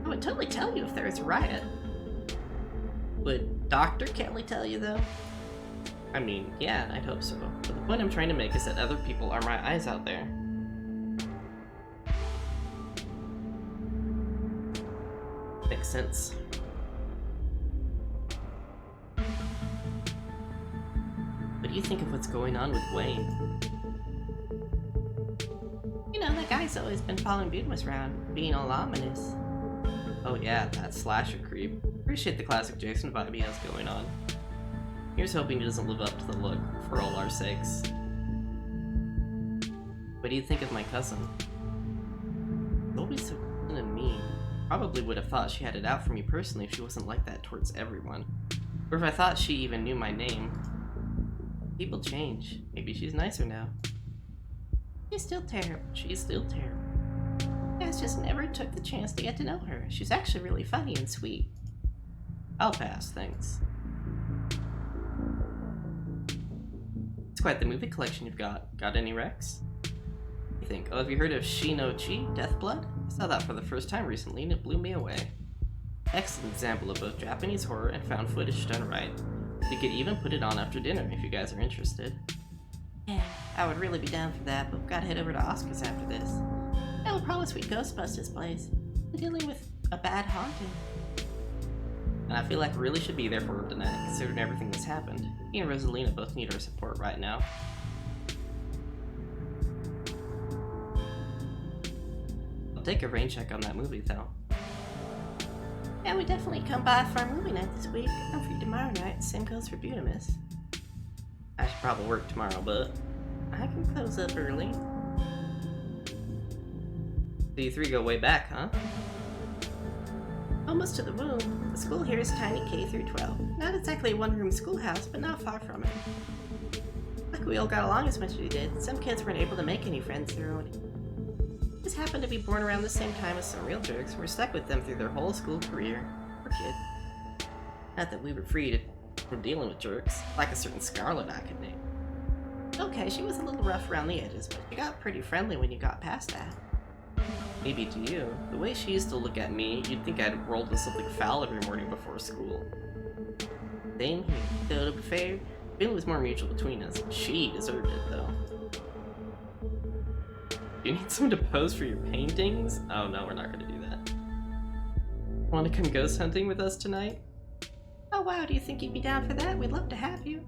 I would totally tell you if there was a riot. Would Dr. Kelly tell you, though? I mean, yeah, I'd hope so. But the point I'm trying to make is that other people are my eyes out there. Makes sense. What do you think of what's going on with Wayne? You know, that guy's always been following Budmus around, being all ominous. Oh yeah, that slasher creep. Appreciate the classic Jason vibe he has going on. Here's hoping he doesn't live up to the look, for all our sakes. What do you think of my cousin? She's always so kind and mean. Probably would have thought she had it out for me personally if she wasn't like that towards everyone. Or if I thought she even knew my name. People change. Maybe she's nicer now. She's still terrible. She's still terrible. You guys just never took the chance to get to know her. She's actually really funny and sweet. I'll pass, thanks. It's quite the movie collection you've got. Got any recs? You think, oh, have you heard of Shi no Chi, Deathblood? Saw that for the first time recently and it blew me away. Excellent example of both Japanese horror and found footage done right. We could even put it on after dinner if you guys are interested. Yeah, I would really be down for that, but we've got to head over to Oscar's after this. I will promise we'd Ghostbusters place. We're dealing with a bad haunting. And I feel like we really should be there for her tonight, considering everything that's happened. Me and Rosalina both need our support right now. I'll take a rain check on that movie, though. Yeah, we definitely come by for our movie night this week. I'm free tomorrow night, same goes for Butamus. I should probably work tomorrow, but I can close up early. So you three go way back, huh? Almost to the womb. The school here is tiny K through 12. Not exactly a one-room schoolhouse, but not far from it. Like we all got along as much as we did. Some kids weren't able to make any friends their own. Just happened to be born around the same time as some real jerks and were stuck with them through their whole school career. Poor kid. Not that we were free from dealing with jerks, like a certain Scarlet I could name. Okay, she was a little rough around the edges, but she got pretty friendly when you got past that. Maybe to you. The way she used to look at me, you'd think I'd rolled with something foul every morning before school. Same here. Though to be fair, feeling was more mutual between us. She deserved it, though. Do you need someone to pose for your paintings? Oh no, we're not gonna do that. Want to come ghost hunting with us tonight? Oh wow, do you think you'd be down for that? We'd love to have you.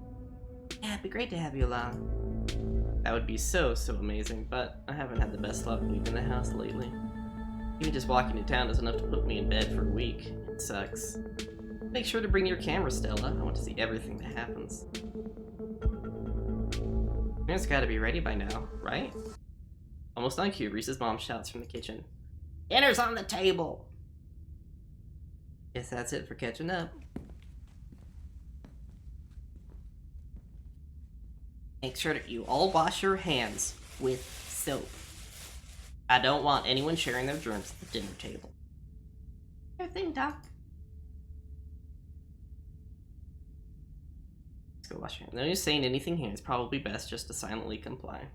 Yeah, it'd be great to have you along. That would be so amazing, but I haven't had the best luck leaving the house lately. Even just walking to town is enough to put me in bed for a week. It sucks. Make sure to bring your camera, Stella. I want to see everything that happens. Dinner's gotta be ready by now, right? Almost on cue, Reese's mom shouts from the kitchen. Dinner's on the table! Guess that's it for catching up. Make sure that you all wash your hands with soap. I don't want anyone sharing their germs at the dinner table. Sure thing, Doc. Let's go wash your hands. No use saying anything here. It's probably best just to silently comply.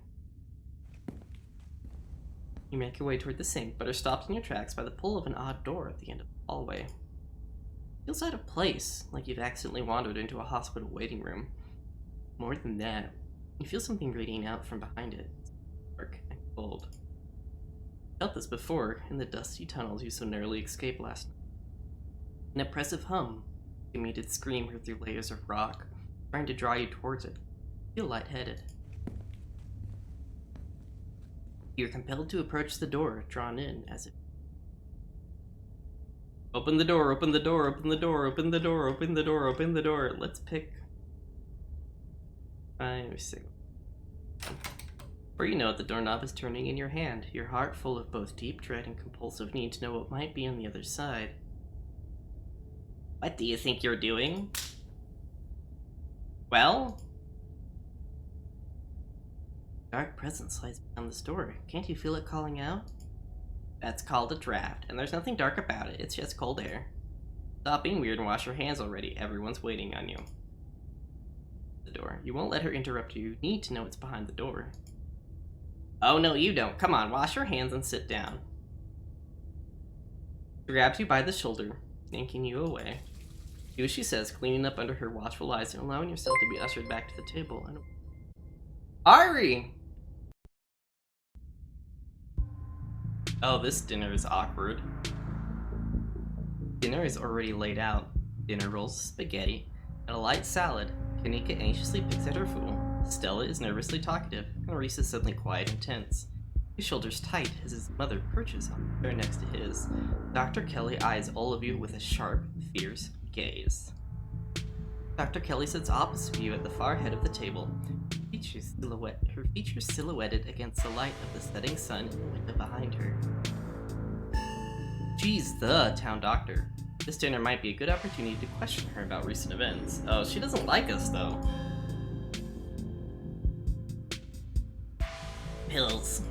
You make your way toward the sink, but are stopped in your tracks by the pull of an odd door at the end of the hallway. Feels out of place, like you've accidentally wandered into a hospital waiting room. More than that, you feel something radiating out from behind it. It's dark and cold. Felt this before in the dusty tunnels you so narrowly escaped last night. An oppressive hum, a muted scream heard through layers of rock, trying to draw you towards it. You feel lightheaded. You're compelled to approach the door, drawn in as if. Open the door, open the door, open the door, open the door, open the door, open the door. Let's pick 5 or 6. Before you know it, the doorknob is turning in your hand, your heart full of both deep dread and compulsive need to know what might be on the other side. What do you think you're doing? Well? Dark presence lies behind this door. Can't you feel it calling out? That's called a draft, and there's nothing dark about it. It's just cold air. Stop being weird and wash your hands already. Everyone's waiting on you. The door. You won't let her interrupt you. You need to know what's behind the door. Oh no, you don't. Come on, wash your hands and sit down. She grabs you by the shoulder, yanking you away. Do as she says, cleaning up under her watchful eyes and allowing yourself to be ushered back to the table. Ari! Oh, this dinner is awkward. Dinner is already laid out. Dinner rolls, spaghetti, and a light salad. Kanika anxiously picks at her food. Stella is nervously talkative, and Reese is suddenly quiet and tense. His shoulders tight as his mother perches on the chair next to his. Dr. Kelly eyes all of you with a sharp, fierce gaze. Dr. Kelly sits opposite you at the far head of the table, her features silhouetted against the light of the setting sun in the window behind her. She's the town doctor. This dinner might be a good opportunity to question her about recent events. Oh, she doesn't like us, though. Pills.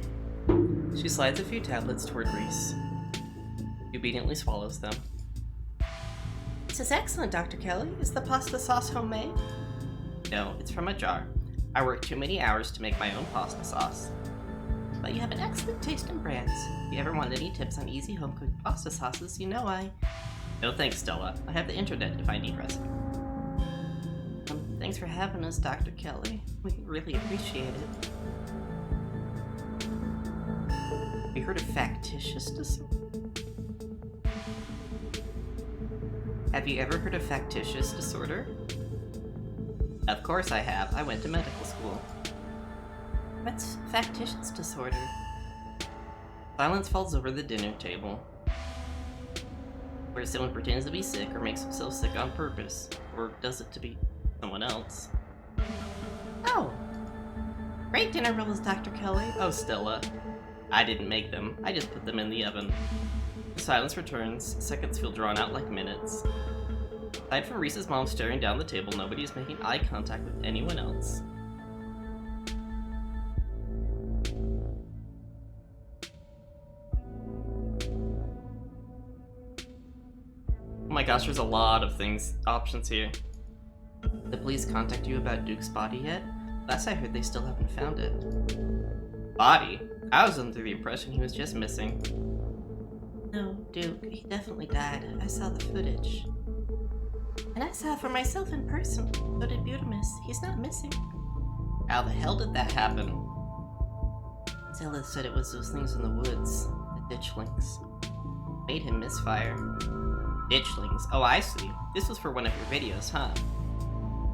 She slides a few tablets toward Reese. He obediently swallows them. This is excellent, Dr. Kelly. Is the pasta sauce homemade? No, it's from a jar. I work too many hours to make my own pasta sauce. but you have an excellent taste in brands. If you ever want any tips on easy home-cooked pasta sauces, you know I... No thanks, Stella. I have the internet if I need recipes. Thanks for having us, Dr. Kelly. We really appreciate it. Have you heard of factitious disorder? Have you ever heard of factitious disorder? Of course I have. I went to medical school. What's factitious disorder? Silence falls over the dinner table. Where someone pretends to be sick or makes themselves sick on purpose, or does it to be someone else. Oh! Great dinner rolls, Dr. Kelly. Oh, Stella. I didn't make them. I just put them in the oven. Silence returns. Seconds feel drawn out like minutes. Aside from Reese's mom staring down the table, nobody is making eye contact with anyone else. Oh my gosh, there's a lot of options here. Did the police contact you about Duke's body yet? Last I heard, they still haven't found it. Body? I was under the impression he was just missing. No, Duke, he definitely died. I saw the footage. And I saw it for myself in person. So did Butamus. He's not missing. How the hell did that happen? Zella said it was those things in the woods. The ditchlings. Made him misfire. Ditchlings? Oh, I see. This was for one of your videos, huh?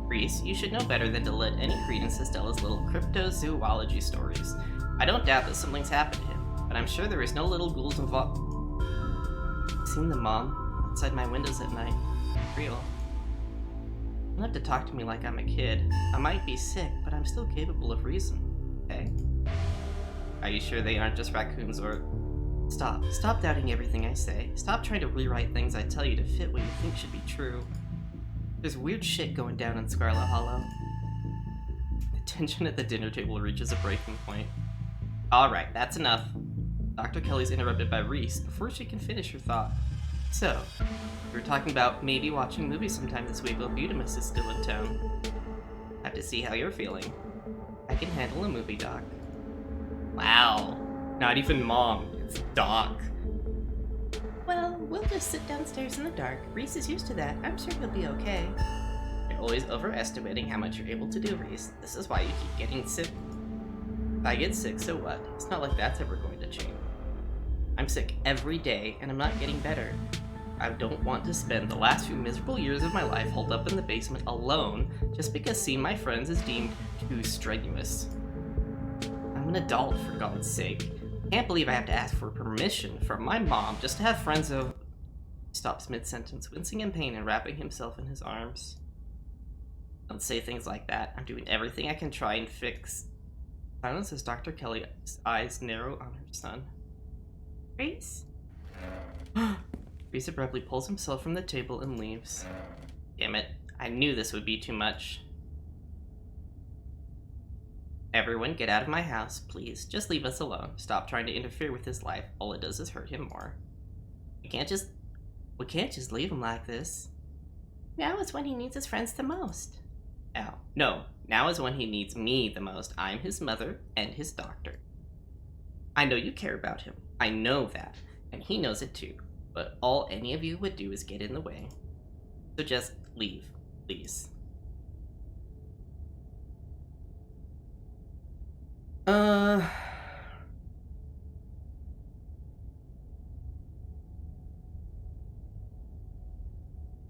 Reese, you should know better than to let any credence to Stella's little cryptozoology stories. I don't doubt that something's happened to him, but I'm sure there is no little ghouls involved. I've seen them, Mom, outside my windows at night. Real. You don't have to talk to me like I'm a kid. I might be sick, but I'm still capable of reason. Okay? Are you sure they aren't just raccoons or... Stop doubting everything I say. Stop trying to rewrite things I tell you to fit what you think should be true. There's weird shit going down in Scarlet Hollow. The tension at the dinner table reaches a breaking point. Alright, that's enough. Dr. Kelly's interrupted by Reese before she can finish her thought. So, we were talking about maybe watching movies sometime this week while Butamus is still in town. Have to see how you're feeling. I can handle a movie, Doc. Wow. Not even Mom, it's Doc. Well, we'll just sit downstairs in the dark. Reese is used to that. I'm sure he'll be okay. You're always overestimating how much you're able to do, Reese. This is why you keep getting sick. If I get sick, so what? It's not like that's ever going to change. I'm sick every day, and I'm not getting better. I don't want to spend the last few miserable years of my life holed up in the basement alone just because seeing my friends is deemed too strenuous. I'm an adult, for God's sake. Can't believe I have to ask for permission from my mom just to have friends over. He stops mid-sentence, wincing in pain and wrapping himself in his arms. Don't say things like that. I'm doing everything I can try and fix. Silence as Dr. Kelly's eyes narrow on her son. Reese? Reese abruptly pulls himself from the table and leaves. Damn it, I knew this would be too much. Everyone, get out of my house, please. Just leave us alone. Stop trying to interfere with his life. All it does is hurt him more. We can't just leave him like this. Now is when he needs his friends the most. No. Now is when he needs me the most. I'm his mother and his doctor. I know you care about him. I know that. And he knows it too. But all any of you would do is get in the way. So just leave, please.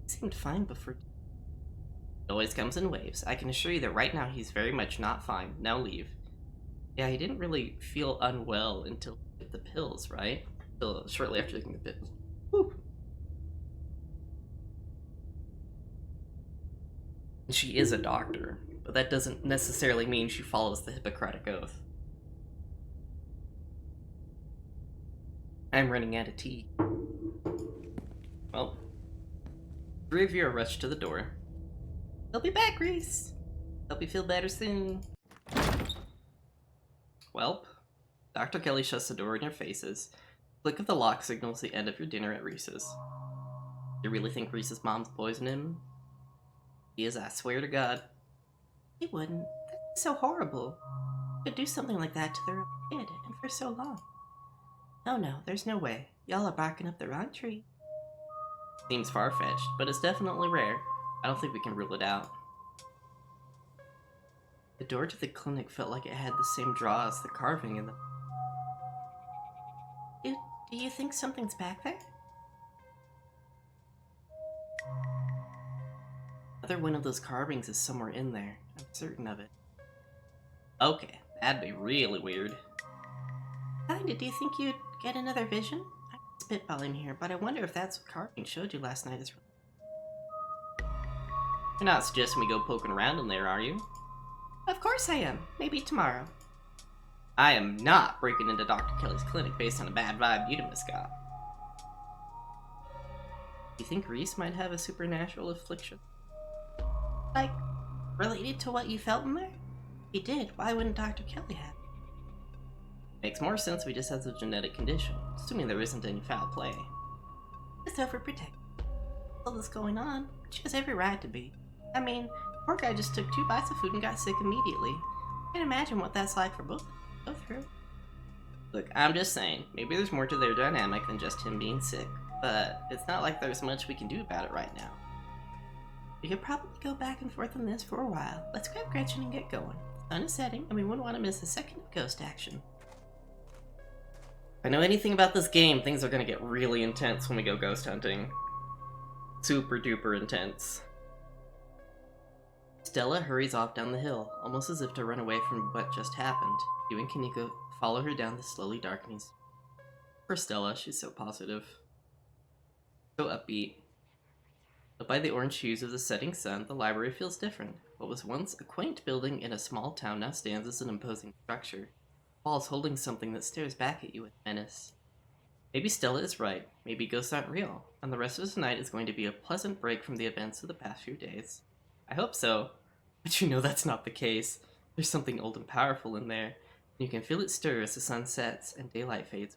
Seemed fine before. It always comes in waves. I can assure you that right now he's very much not fine. Now leave. Yeah, he didn't really feel unwell until he took the pills, right? Until shortly after taking the pills. Whew. She is a doctor, but that doesn't necessarily mean she follows the Hippocratic Oath. I'm running out of tea. Well, three of you are rushed to the door. They'll be back, Reese. Hope you feel better soon. Welp, Dr. Kelly shuts the door in your faces. Click of the lock signals the end of your dinner at Reese's. You really think Reese's mom's poisoned him? He is, I swear to God. He wouldn't. That's so horrible. could do something like that to their own kid, and for so long. No, there's no way. Y'all are barking up the wrong tree. Seems far-fetched, but it's definitely rare. I don't think we can rule it out. The door to the clinic felt like it had the same draw as the carving in the... Do you think something's back there? Another one of those carvings is somewhere in there. I'm certain of it. Okay, that'd be really weird. Kinda, do you think you'd get another vision? I'm spitballing here, but I wonder if that's what carving showed you last night is really... You're not suggesting we go poking around in there, are you? Of course I am. Maybe tomorrow. I am not breaking into Dr. Kelly's clinic based on a bad vibe Eudemus got. Do you think Reese might have a supernatural affliction? Like, related to what you felt in there? If he did, why wouldn't Dr. Kelly have? Makes more sense we just have a genetic condition, assuming there isn't any foul play. Just overprotective. All this going on, she has every right to be. I mean, poor guy just took 2 bites of food and got sick immediately. Can't imagine what that's like for both of them to go through. Look, I'm just saying, maybe there's more to their dynamic than just him being sick, but it's not like there's much we can do about it right now. We could probably go back and forth on this for a while. Let's grab Gretchen and get going. The sun is setting, and we wouldn't want to miss a second of ghost action. If I know anything about this game, things are gonna get really intense when we go ghost hunting. Super duper intense. Stella hurries off down the hill, almost as if to run away from what just happened. You and Kaneko follow her down the slowly darkening street. For Stella, she's so positive. So upbeat. But by the orange hues of the setting sun, the library feels different. What was once a quaint building in a small town now stands as an imposing structure. Walls holding something that stares back at you with menace. Maybe Stella is right. Maybe ghosts aren't real, and the rest of tonight is going to be a pleasant break from the events of the past few days. I hope so, but you know that's not the case. There's something old and powerful in there, and you can feel it stir as the sun sets and daylight fades.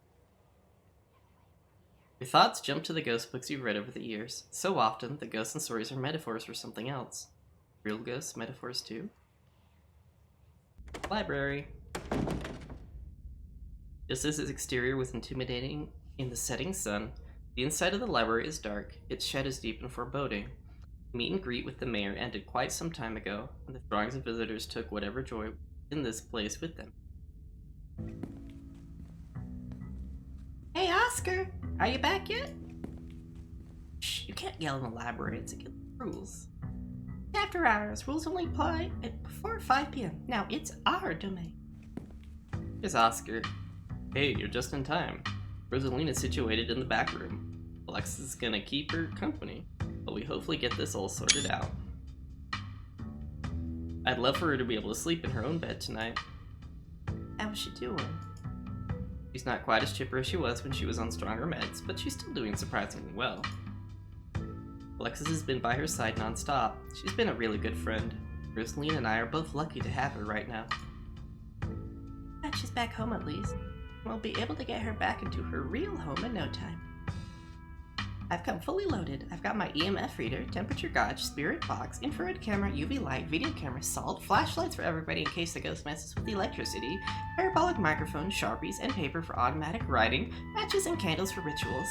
Your thoughts jump to the ghost books you've read over the years. So often, the ghosts and stories are metaphors for something else. Real ghosts, metaphors too? Library. Just as its exterior was intimidating in the setting sun, the inside of the library is dark, its shadows deep and foreboding. The meet and greet with the mayor ended quite some time ago, and the throngs of visitors took whatever joy in this place with them. Hey, Oscar! Are you back yet? Shh, you can't yell in the library, it's against the rules. After hours, rules only apply before 5 p.m. Now, it's our domain. Here's Oscar. Hey, you're just in time. Rosalina's situated in the back room. Alexis is gonna keep her company, but we hopefully get this all sorted out. I'd love for her to be able to sleep in her own bed tonight. How's she doing? She's not quite as chipper as she was when she was on stronger meds, but she's still doing surprisingly well. Alexis has been by her side non-stop. She's been a really good friend. Rosaline and I are both lucky to have her right now. Glad she's back home at least. We'll be able to get her back into her real home in no time. I've come fully loaded. I've got my EMF reader, temperature gauge, spirit box, infrared camera, UV light, video camera, salt, flashlights for everybody in case the ghost messes with the electricity, parabolic microphone, sharpies, and paper for automatic writing, matches and candles for rituals.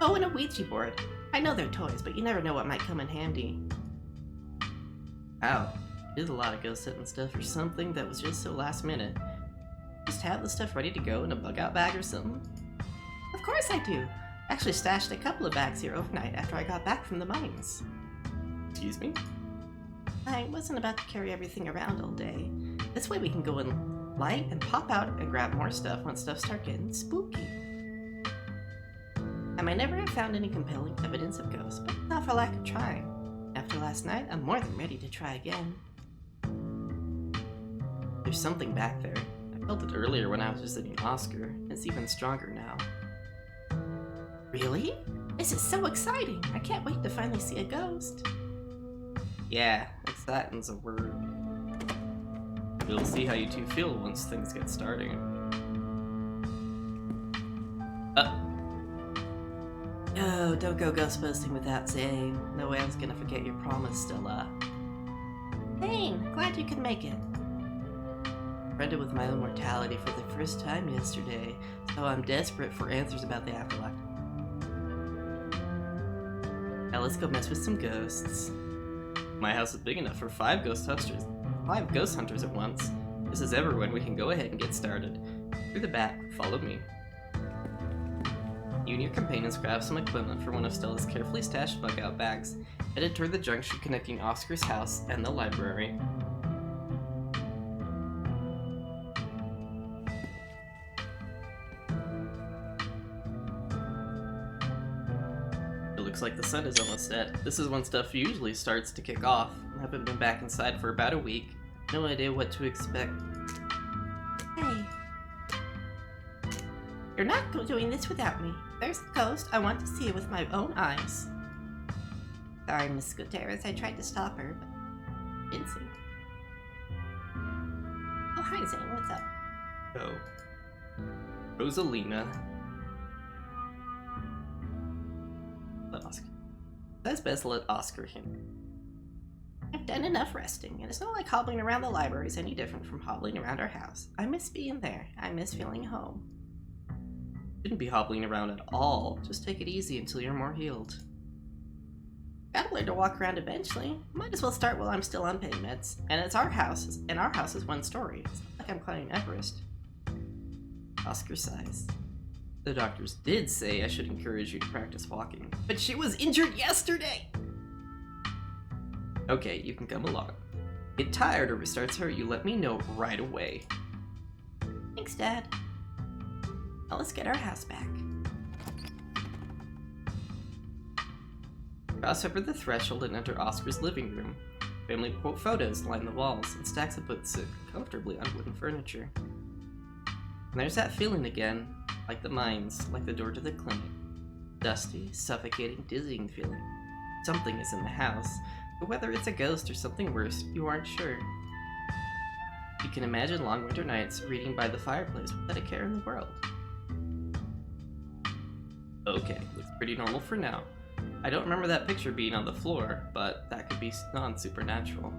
Oh, and a Ouija board. I know they're toys, but you never know what might come in handy. Wow, there's a lot of ghost hunting stuff for something that was just so last minute. Just have the stuff ready to go in a bug-out bag or something? Of course I do. Actually stashed a couple of bags here overnight after I got back from the mines. Excuse me? I wasn't about to carry everything around all day. This way we can go in light and pop out and grab more stuff when stuff starts getting spooky. I might never have found any compelling evidence of ghosts, but not for lack of trying. After last night, I'm more than ready to try again. There's something back there. I felt it earlier when I was visiting Oscar. It's even stronger now. Really? This is so exciting! I can't wait to finally see a ghost. Yeah, exciting's a word. We'll see how you two feel once things get starting. Oh, don't go ghost posting without saying. No way I was gonna forget your promise, Stella. Thane, glad you could make it. confronted with my own mortality for the first time yesterday, so I'm desperate for answers about the afterlife. Now let's go mess with some ghosts. My house is big enough for 5 ghost hunters. 5 ghost hunters at once. This is everyone. We can go ahead and get started. Through the back, follow me. You and your companions grab some equipment for one of Stella's carefully stashed bug-out bags, headed toward the junction connecting Oscar's house and the library. It looks like the sun is almost set. This is when stuff usually starts to kick off. I haven't been back inside for about a week. No idea what to expect. Hey. You're not doing this without me. There's a ghost. I want to see it with my own eyes. Sorry, Miss Gutierrez. I tried to stop her, but didn't see. Oh, hi, Zane. What's up? Oh. Rosalina. Let Oscar. That's best let Oscar him. I've done enough resting, and it's not like hobbling around the library is any different from hobbling around our house. I miss being there. I miss feeling home. Shouldn't be hobbling around at all. Just take it easy until you're more healed. Gotta learn to walk around eventually. Might as well start while I'm still on pain meds. And it's our house, and our house is 1 story. It's not like I'm climbing Everest. Oscar sighs. The doctors did say I should encourage you to practice walking, but she was injured yesterday! Okay, you can come along. Get tired or it starts to hurt you, let me know right away. Thanks, Dad. Now let's get our house back. Cross over the threshold and enter Oscar's living room. Family photos line the walls, and stacks of books sit comfortably on wooden furniture. And there's that feeling again, like the mines, like the door to the clinic. Dusty, suffocating, dizzying feeling. Something is in the house, but whether it's a ghost or something worse, you aren't sure. You can imagine long winter nights reading by the fireplace without a care in the world. Okay, looks pretty normal for now. I don't remember that picture being on the floor, but that could be non-supernatural.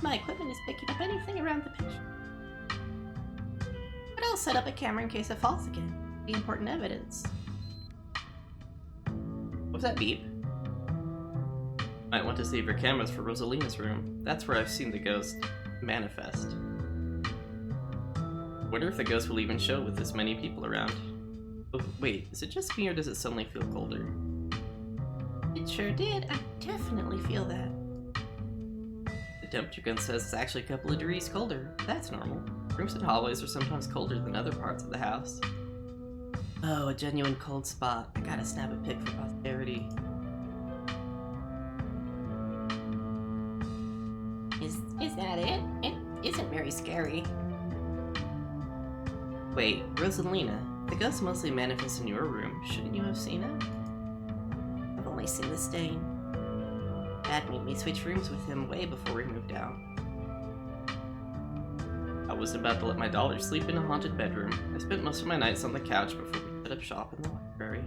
My equipment is picking up anything around the picture. But I'll set up a camera in case it falls again. The important evidence. What's that beep? Might want to save your cameras for Rosalina's room. That's where I've seen the ghost manifest. Wonder if the ghost will even show with this many people around. Oh, wait, is it just me or does it suddenly feel colder? It sure did. I definitely feel that. The temperature gun says it's actually a couple of degrees colder. That's normal. Rooms and hallways are sometimes colder than other parts of the house. Oh, a genuine cold spot. I gotta snap a pic for posterity. Is that it? It isn't very scary. Wait, Rosalina, the ghost mostly manifests in your room. Shouldn't you have seen it? I've only seen the stain. Dad made me switch rooms with him way before we moved out. I was about to let my daughter sleep in a haunted bedroom. I spent most of my nights on the couch before we set up shop in the library.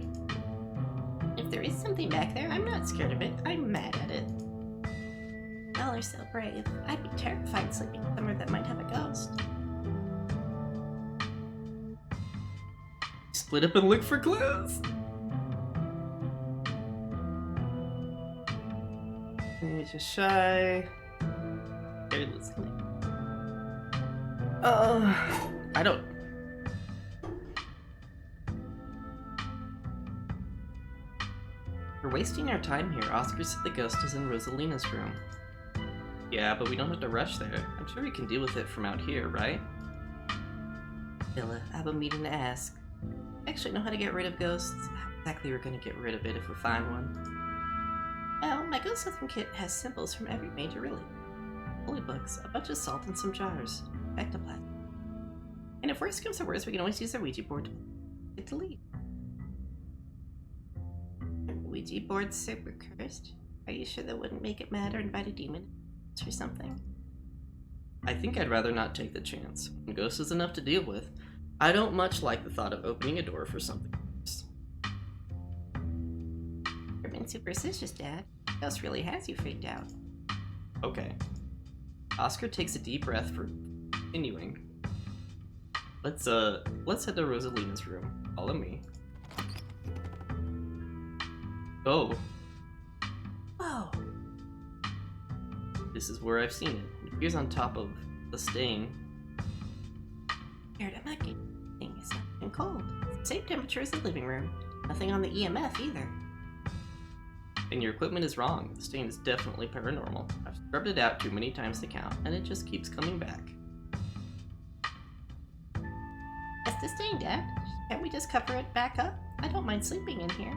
If there is something back there, I'm not scared of it. I'm mad at it. Y'all are so brave. I'd be terrified sleeping somewhere that might have a ghost. Split up and look for clues! Maybe just shy. Carelessly. I don't. We're wasting our time here. Oscar said the ghost is in Rosalina's room. Yeah, but we don't have to rush there. I'm sure we can deal with it from out here, right? Bella, I have a meeting to ask. I actually know how to get rid of ghosts. How exactly we're gonna get rid of it if we find one? Well, my ghost hunting kit has symbols from every major religion. Holy books, a bunch of salt and some jars. Ectoplasm. And if worse comes to worse, we can always use our Ouija board to get to leave. Ouija board's super cursed. Are you sure that wouldn't make it mad or invite a demon or something? I think I'd rather not take the chance. One ghost is enough to deal with. I don't much like the thought of opening a door for something worse. You've been superstitious, Dad. Ghost really has you freaked out. Okay. Oscar takes a deep breath Continuing. Let's head to Rosalina's room. Follow me. Oh. Whoa. This is where I've seen it. It appears on top of the stain. Weird, I'm not getting it's not getting cold. Same temperature as the living room. Nothing on the EMF either. And your equipment is wrong. The stain is definitely paranormal. I've scrubbed it out too many times to count, and it just keeps coming back. That's the stain, Dad. Can't we just cover it back up? I don't mind sleeping in here.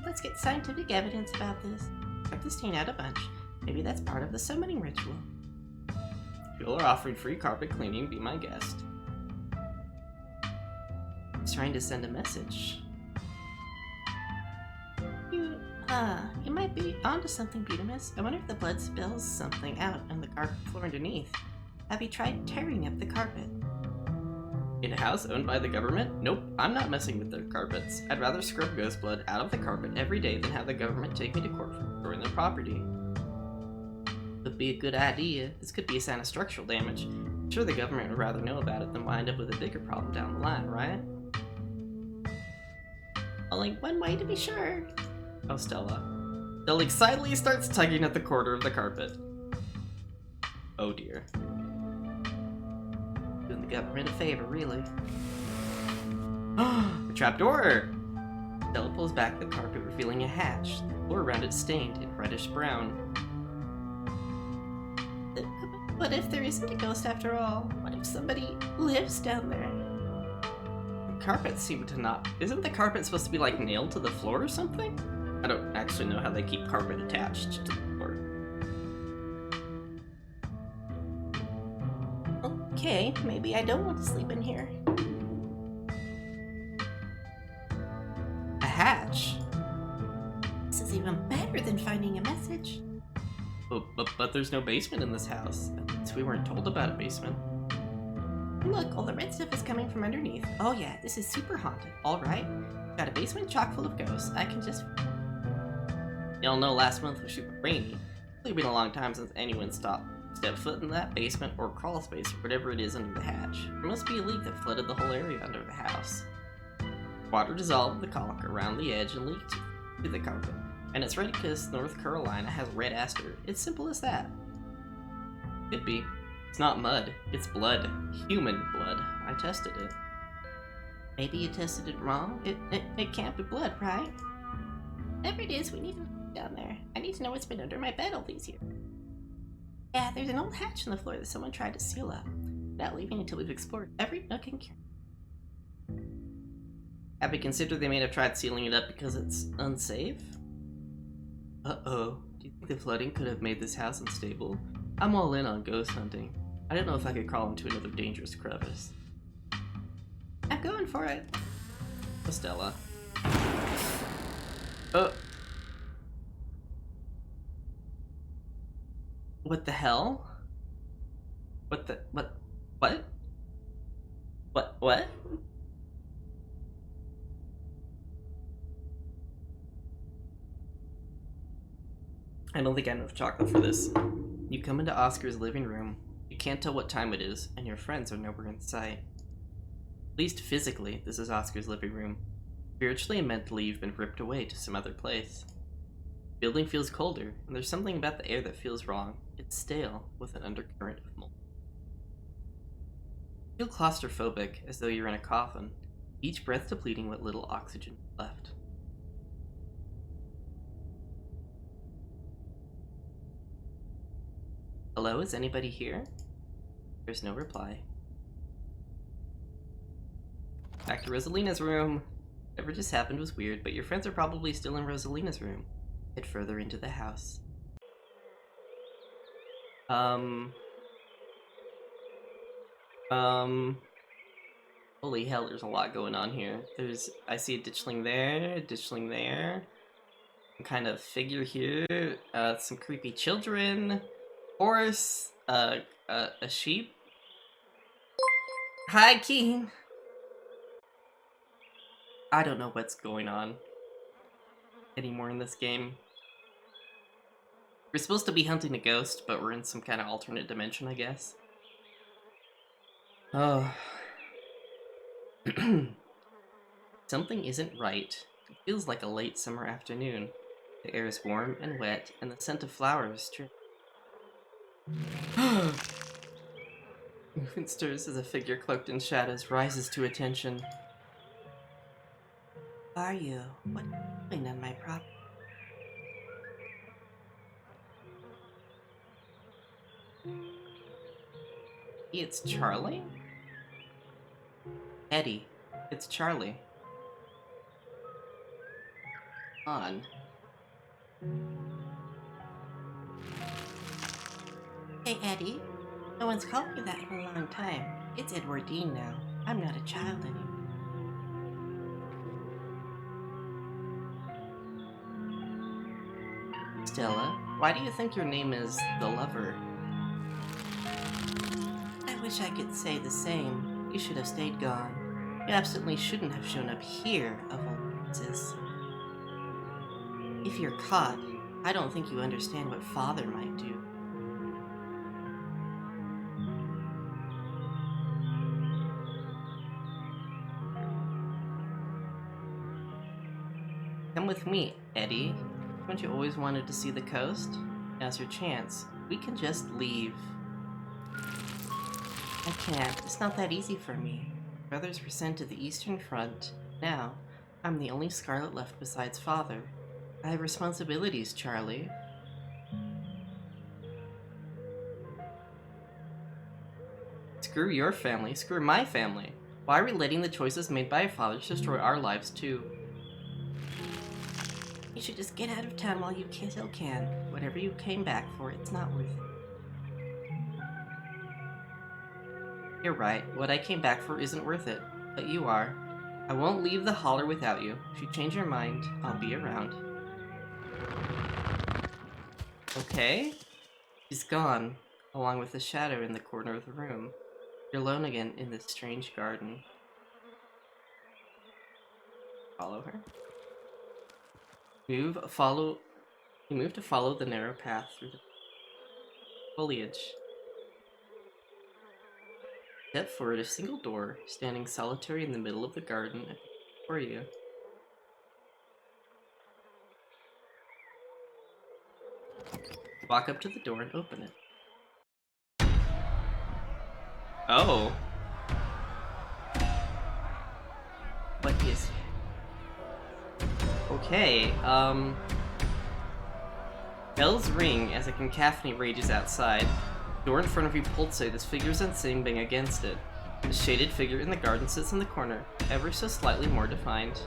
Let's get scientific evidence about this. Scrub the stain out a bunch. Maybe that's part of the summoning ritual. If you are offering free carpet cleaning, be my guest. He's trying to send a message. You might be onto something, Butamus. I wonder if the blood spills something out on the carpet floor underneath. Have you tried tearing up the carpet? In a house owned by the government? Nope, I'm not messing with their carpets. I'd rather scrub ghost blood out of the carpet every day than have the government take me to court for destroying their property. Would be a good idea. This could be a sign of structural damage. I'm sure the government would rather know about it than wind up with a bigger problem down the line, right? Only one way to be sure. Oh, Stella. Stella excitedly starts tugging at the corner of the carpet. Oh dear. Doing the government a favor, really. A trapdoor! Stella pulls back the carpet, revealing a hatch. The floor around it stained in reddish brown. What if there isn't a ghost after all? What if somebody lives down there? The carpets seem to not... Isn't the carpet supposed to be like nailed to the floor or something? I don't actually know how they keep carpet attached to the floor. Okay, maybe I don't want to sleep in here. A hatch? This is even better than finding a message. But there's no basement in this house. At least we weren't told about a basement. Look, all the red stuff is coming from underneath. Oh yeah, this is super haunted. Alright, got a basement chock full of ghosts. I can just... Y'all know last month was super rainy. It's been a long time since anyone stepped foot in that basement or crawl space or whatever it is under the hatch. There must be a leak that flooded the whole area under the house. Water dissolved the caulk around the edge and leaked to the carpet. And it's red because North Carolina has red aster. It's simple as that. Could be. It's not mud. It's blood. Human blood. I tested it. Maybe you tested it wrong? It can't be blood, right? Whatever it is, we need to look down there. I need to know what's been under my bed all these years. Yeah, there's an old hatch in the floor that someone tried to seal up. Without leaving until we've explored every nook and cranny. Have you considered they may have tried sealing it up because it's unsafe? Uh-oh. Do you think the flooding could have made this house unstable? I'm all in on ghost hunting. I don't know if I could crawl into another dangerous crevice. I'm going for it. Stella. What the hell? What? I don't think I have enough chocolate for this. You come into Oscar's living room. You can't tell what time it is, and your friends are nowhere in sight. At least physically, this is Oscar's living room. Spiritually and mentally, you've been ripped away to some other place. The building feels colder, and there's something about the air that feels wrong. It's stale, with an undercurrent of mold. You feel claustrophobic, as though you're in a coffin, each breath depleting what little oxygen is left. Hello, is anybody here? There's no reply. Back to Rosalina's room. Whatever just happened was weird, but your friends are probably still in Rosalina's room. Head further into the house. Holy hell, there's a lot going on here. I see a ditchling there, some kind of figure here, some creepy children, horse, a sheep. Hi, King! I don't know what's going on anymore in this game. We're supposed to be hunting a ghost, but we're in some kind of alternate dimension, I guess. Oh. Something isn't right. It feels like a late summer afternoon. The air is warm and wet, and the scent of flowers drip. Movement stirs as a figure cloaked in shadows rises to attention. Who are you? What are you doing on my property? It's Charlie? Eddie, it's Charlie. On. Hey, Eddie. No one's called me that in a long time. It's Edward Dean now. I'm not a child anymore. Stella, why do you think your name is the Lover? I wish I could say the same. You should have stayed gone. You absolutely shouldn't have shown up here, of all places. If you're caught, I don't think you understand what Father might do. Come with me, Eddie. Haven't you always wanted to see the coast? Now's your chance. We can just leave. I can't. It's not that easy for me. Brothers were sent to the Eastern Front. Now, I'm the only Scarlet left besides Father. I have responsibilities, Charlie. Screw your family. Screw my family. Why are we letting the choices made by our fathers destroy our lives too? You should just get out of town while you still can. Whatever you came back for, it's not worth it. You're right. What I came back for isn't worth it. But you are. I won't leave the holler without you. If you change your mind, I'll be around. Okay. He's gone, along with the shadow in the corner of the room. You're alone again in this strange garden. Follow her. You move to follow the narrow path through the foliage. Step forward, a single door, standing solitary in the middle of the garden for you. Walk up to the door and open it. Oh. What is... Okay, bells ring as a cacophony rages outside. The door in front of you pulsates as figures unseen bang against it. The shaded figure in the garden sits in the corner, ever so slightly more defined.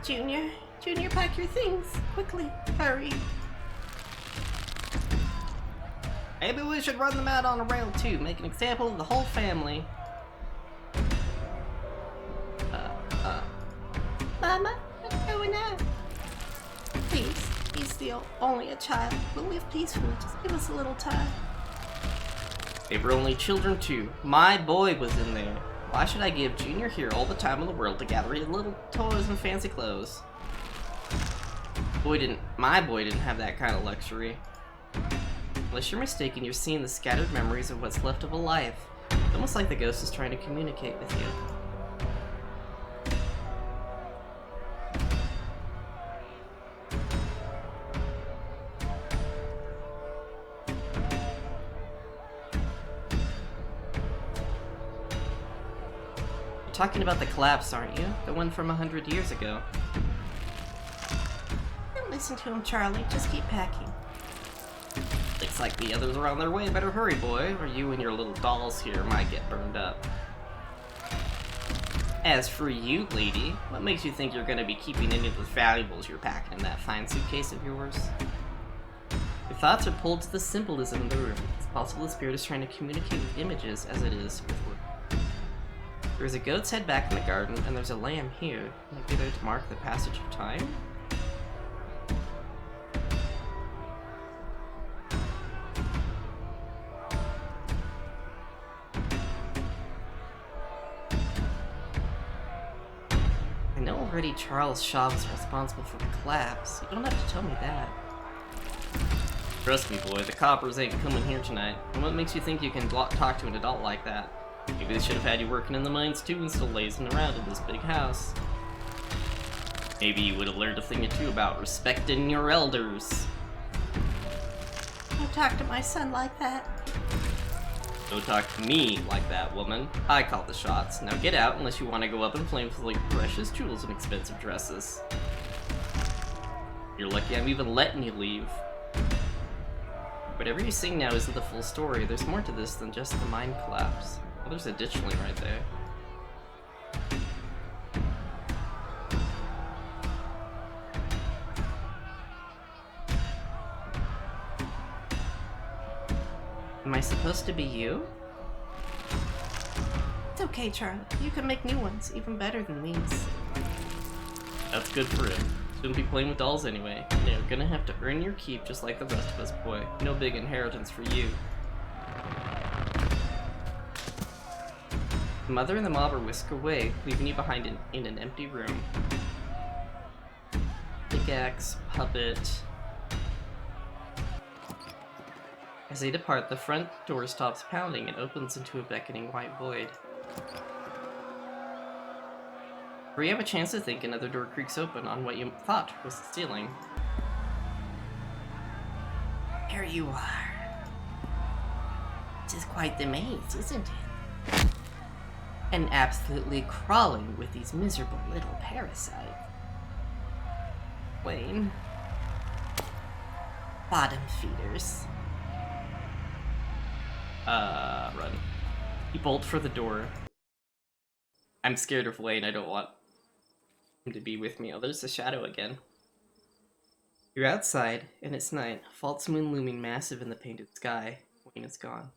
Junior, pack your things. Quickly, hurry. Maybe we should run them out on a rail too, make an example of the whole family. Mama, what's going on? Please, he's still only a child. We'll live peacefully. Just give us a little time. They were only children too. My boy was in there. Why should I give Junior here all the time in the world to gather his little toys and fancy clothes? My boy didn't have that kind of luxury. Unless you're mistaken, you're seeing the scattered memories of what's left of a life. It's almost like the ghost is trying to communicate with you. Talking about the collapse, aren't you? The one from 100 years ago. Don't listen to him, Charlie. Just keep packing. Looks like the others are on their way. Better hurry, boy, or you and your little dolls here might get burned up. As for you, lady, what makes you think you're going to be keeping any of the valuables you're packing in that fine suitcase of yours? Your thoughts are pulled to the symbolism in the room. It's possible the spirit is trying to communicate with images as it is with words. There's a goat's head back in the garden, and there's a lamb here. Might be there to mark the passage of time? I know already Charles Shaw was responsible for the collapse. You don't have to tell me that. Trust me, boy, the coppers ain't coming here tonight. And what makes you think you can talk to an adult like that? Maybe they should have had you working in the mines too instead of lazing around in this big house. Maybe you would have learned a thing or two about respecting your elders. Don't talk to my son like that. Don't talk to me like that, woman. I call the shots. Now get out unless you want to go up in flames with like precious jewels and expensive dresses. You're lucky I'm even letting you leave. Whatever you sing now isn't the full story. There's more to this than just the mine collapse. Well, there's a ditchling right there. Am I supposed to be you? It's okay, Charlie. You can make new ones, even better than these. That's good for him. Shouldn't be playing with dolls anyway. You're gonna have to earn your keep just like the rest of us, boy. No big inheritance for you. The mother and the mobber whisk away, leaving you behind in an empty room. Pickaxe, puppet. As they depart, the front door stops pounding and opens into a beckoning white void. Before you have a chance to think, another door creaks open on what you thought was the ceiling. There you are. This is quite the maze, isn't it? And absolutely crawling with these miserable little parasites. Wayne. Bottom feeders. Run. You bolt for the door. I'm scared of Wayne, I don't want him to be with me. Oh, there's the shadow again. You're outside, and it's night. False moon looming massive in the painted sky. Wayne is gone.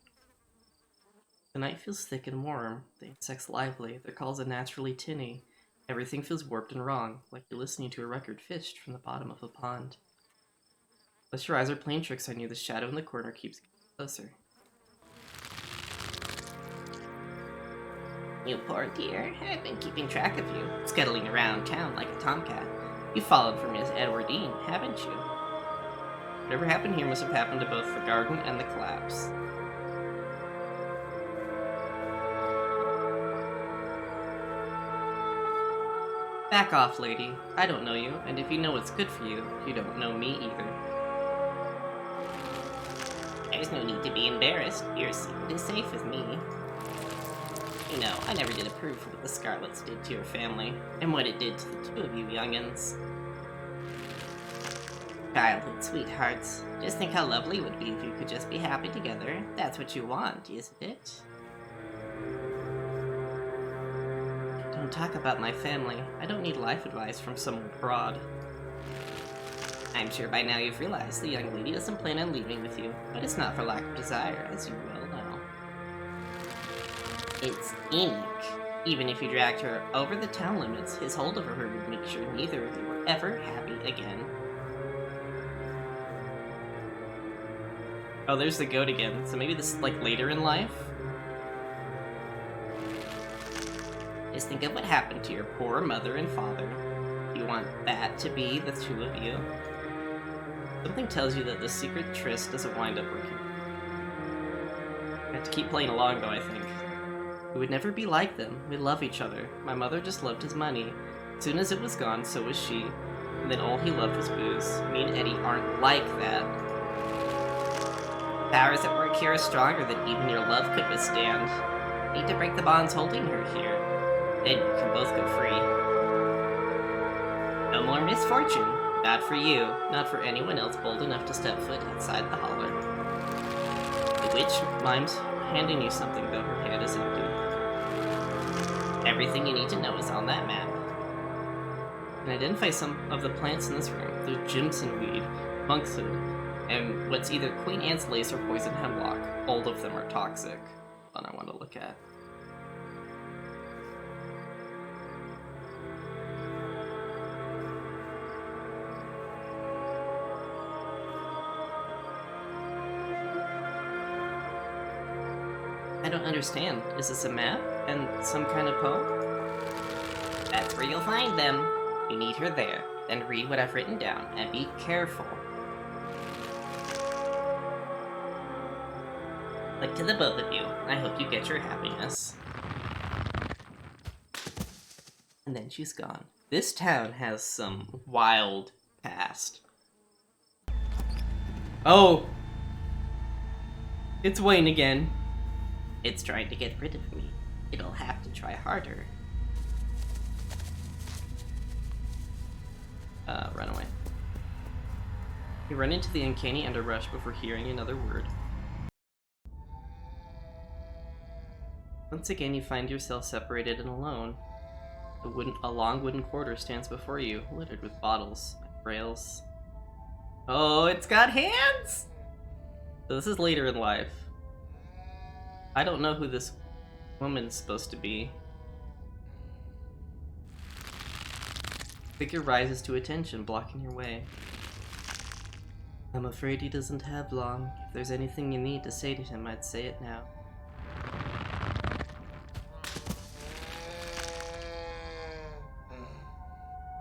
The night feels thick and warm. The insects lively. Their calls unnaturally tinny. Everything feels warped and wrong, like you're listening to a record fished from the bottom of a pond. Unless your eyes are playing tricks on you, the shadow in the corner keeps getting closer. You poor dear, I've been keeping track of you, scuttling around town like a tomcat. You followed for Miss Edwardine, haven't you? Whatever happened here must have happened to both the garden and the collapse. Back off, lady. I don't know you, and if you know what's good for you, you don't know me either. There's no need to be embarrassed. Your secret is safe with me. You know, I never did approve of what the Scarlets did to your family, and what it did to the two of you youngins. Childhood sweethearts. Just think how lovely it would be if you could just be happy together. That's what you want, isn't it? Don't talk about my family. I don't need life advice from someone abroad. I'm sure by now you've realized the young lady doesn't plan on leaving with you, but it's not for lack of desire, as you well know. It's ink. Even if you dragged her over the town limits, his hold over her would make sure neither of you were ever happy again. Oh, there's the goat again. So maybe this is like later in life? Just think of what happened to your poor mother and father. You want that to be the two of you? Something tells you that the secret tryst doesn't wind up working. I have to keep playing along though, I think. We would never be like them. We love each other. My mother just loved his money. As soon as it was gone, so was she. And then all he loved was booze. Me and Eddie aren't like that. Powers at work here are stronger than even your love could withstand. Need to break the bonds holding her here. Then you can both go free. No more misfortune. Not for you, not for anyone else bold enough to step foot outside the holler. The witch mimes handing you something, though her hand is empty. Everything you need to know is on that map. You can identify some of the plants in this room. There's Jimson weed, monkshood, and what's either Queen Anne's lace or poison hemlock. All of them are toxic. One I want to look at. I don't understand. Is this a map and some kind of poem? That's where you'll find them. You need her there. Then read what I've written down and be careful. Like to the both of you. I hope you get your happiness. And then she's gone. This town has some wild past. Oh! It's Wayne again. It's trying to get rid of me. It'll have to try harder. Run away. You run into the uncanny underbrush before hearing another word. Once again, you find yourself separated and alone. A long wooden corridor stands before you, littered with bottles and rails. Oh, it's got hands! So this is later in life. I don't know who this woman's supposed to be. Figure rises to attention, blocking your way. I'm afraid he doesn't have long. If there's anything you need to say to him, I'd say it now.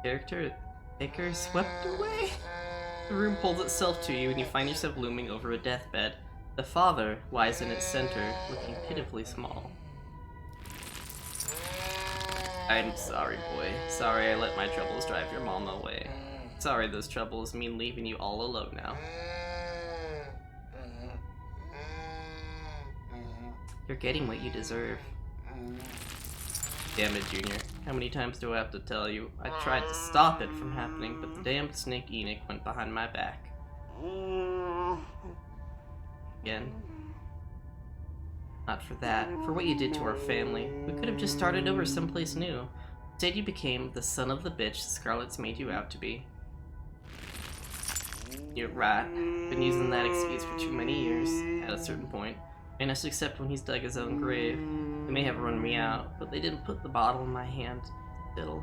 Character Baker swept away? The room pulls itself to you and you find yourself looming over a deathbed. The father lies in its center, looking pitifully small. I'm sorry, boy. Sorry I let my troubles drive your mama away. Sorry those troubles mean leaving you all alone now. You're getting what you deserve. Damn it, Junior. How many times do I have to tell you? I tried to stop it from happening, but the damn snake Enoch went behind my back. Again. Not for that. For what you did to our family. We could have just started over someplace new. Instead you became the son of the bitch Scarlet's made you out to be. You're right. Been using that excuse for too many years. At a certain point. And just accept when he's dug his own grave. They may have run me out, but they didn't put the bottle in my hand. Still.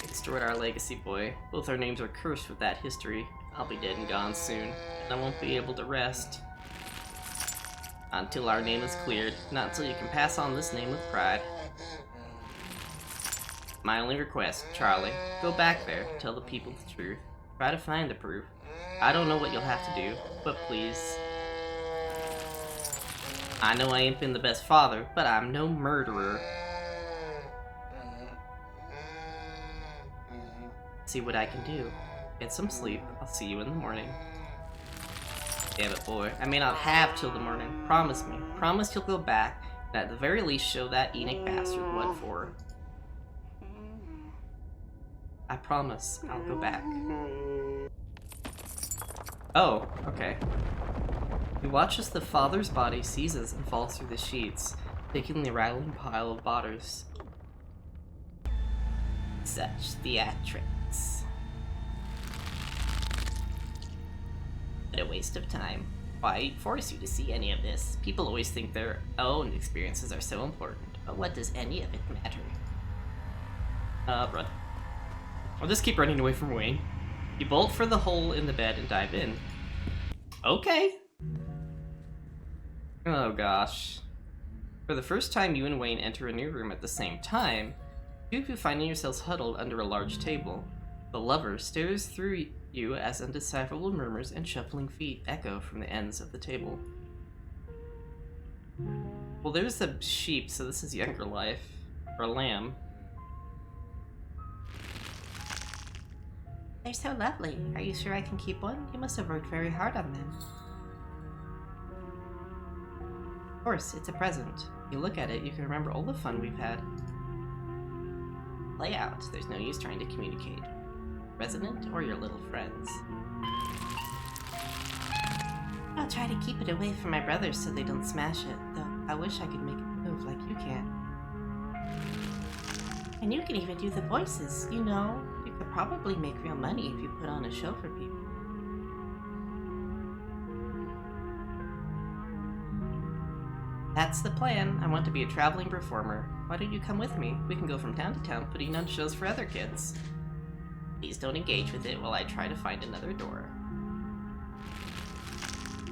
Destroyed our legacy, boy. Both our names are cursed with that history. I'll be dead and gone soon, and I won't be able to rest. Not until our name is cleared. Not until you can pass on this name with pride. My only request, Charlie, go back there, tell the people the truth. Try to find the proof. I don't know what you'll have to do, but please. I know I ain't been the best father, but I'm no murderer. See what I can do. Get some sleep. I'll see you in the morning. Damn it, boy. I may not have till the morning. Promise me. Promise you'll go back, and at the very least show that Enoch bastard what for. I promise I'll go back. Oh, okay. You watch as the father's body seizes and falls through the sheets, taking the rattling pile of bottles. Such theatrics. What a waste of time. Why force you to see any of this? People always think their own experiences are so important, but what does any of it matter? Run. I'll just keep running away from Wayne. You bolt for the hole in the bed and dive in. Okay. Oh gosh. For the first time, you and Wayne enter a new room at the same time. You two finding yourselves huddled under a large table. The lover stares through you as undecipherable murmurs and shuffling feet echo from the ends of the table. Well, there's a sheep, so this is younger life. Or a lamb. They're so lovely. Are you sure I can keep one? You must have worked very hard on them. Of course, it's a present. You look at it, you can remember all the fun we've had. Lay out. There's no use trying to communicate. Resident or your little friends. I'll try to keep it away from my brothers so they don't smash it, though I wish I could make it move like you can. And you can even do the voices, you know. You could probably make real money if you put on a show for people. That's the plan. I want to be a traveling performer. Why don't you come with me? We can go from town to town putting on shows for other kids. Please don't engage with it while I try to find another door.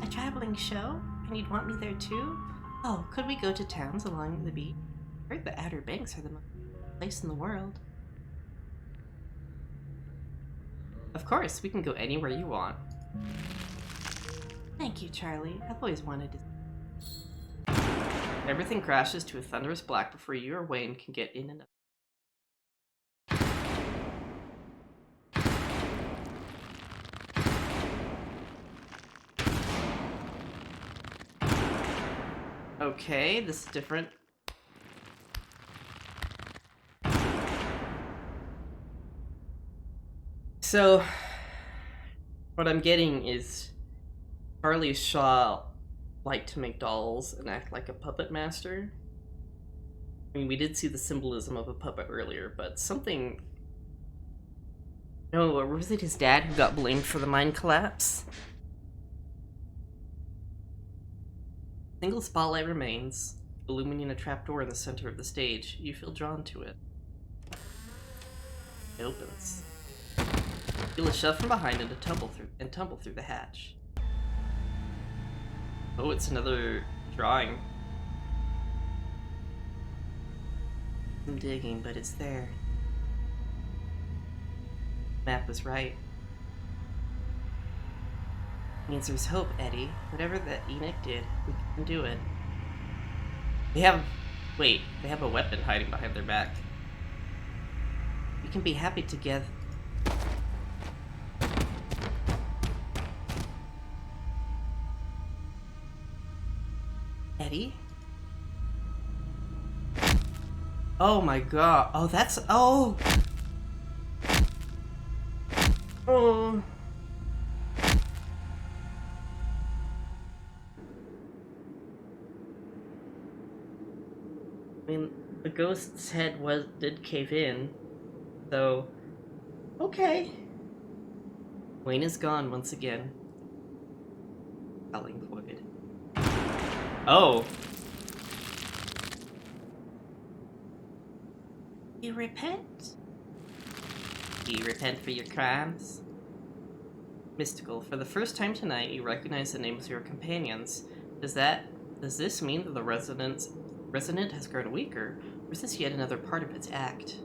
A traveling show? And you'd want me there too? Oh, could we go to towns along the beach? I heard the Outer Banks are the most place in the world. Of course, we can go anywhere you want. Thank you, Charlie. I've always wanted to. Everything crashes to a thunderous black before you or Wayne can get in and out. Okay, this is different. So, what I'm getting is Charlie Shaw liked to make dolls and act like a puppet master. I mean, we did see the symbolism of a puppet earlier, but something... No, or was it his dad who got blamed for the mine collapse? Single spotlight remains, illuminating a trapdoor in the center of the stage. You feel drawn to it. It opens. Feel a shove from behind and tumble through the hatch. Oh, it's another drawing. I'm digging, but it's there. Map was right. Means there's hope, Eddie. Whatever that Enoch did, we can do it. They have a weapon hiding behind their back. We can be happy together. Eddie? Oh my god. Oh, that's... Oh! Oh... I mean, the ghost's head did cave in, so... Okay. Wayne is gone once again. Howling void. Oh! You repent? Do you repent for your crimes? Mystical. For the first time tonight, you recognize the names of your companions. Does this mean that the resonant has grown weaker, or is this yet another part of its act?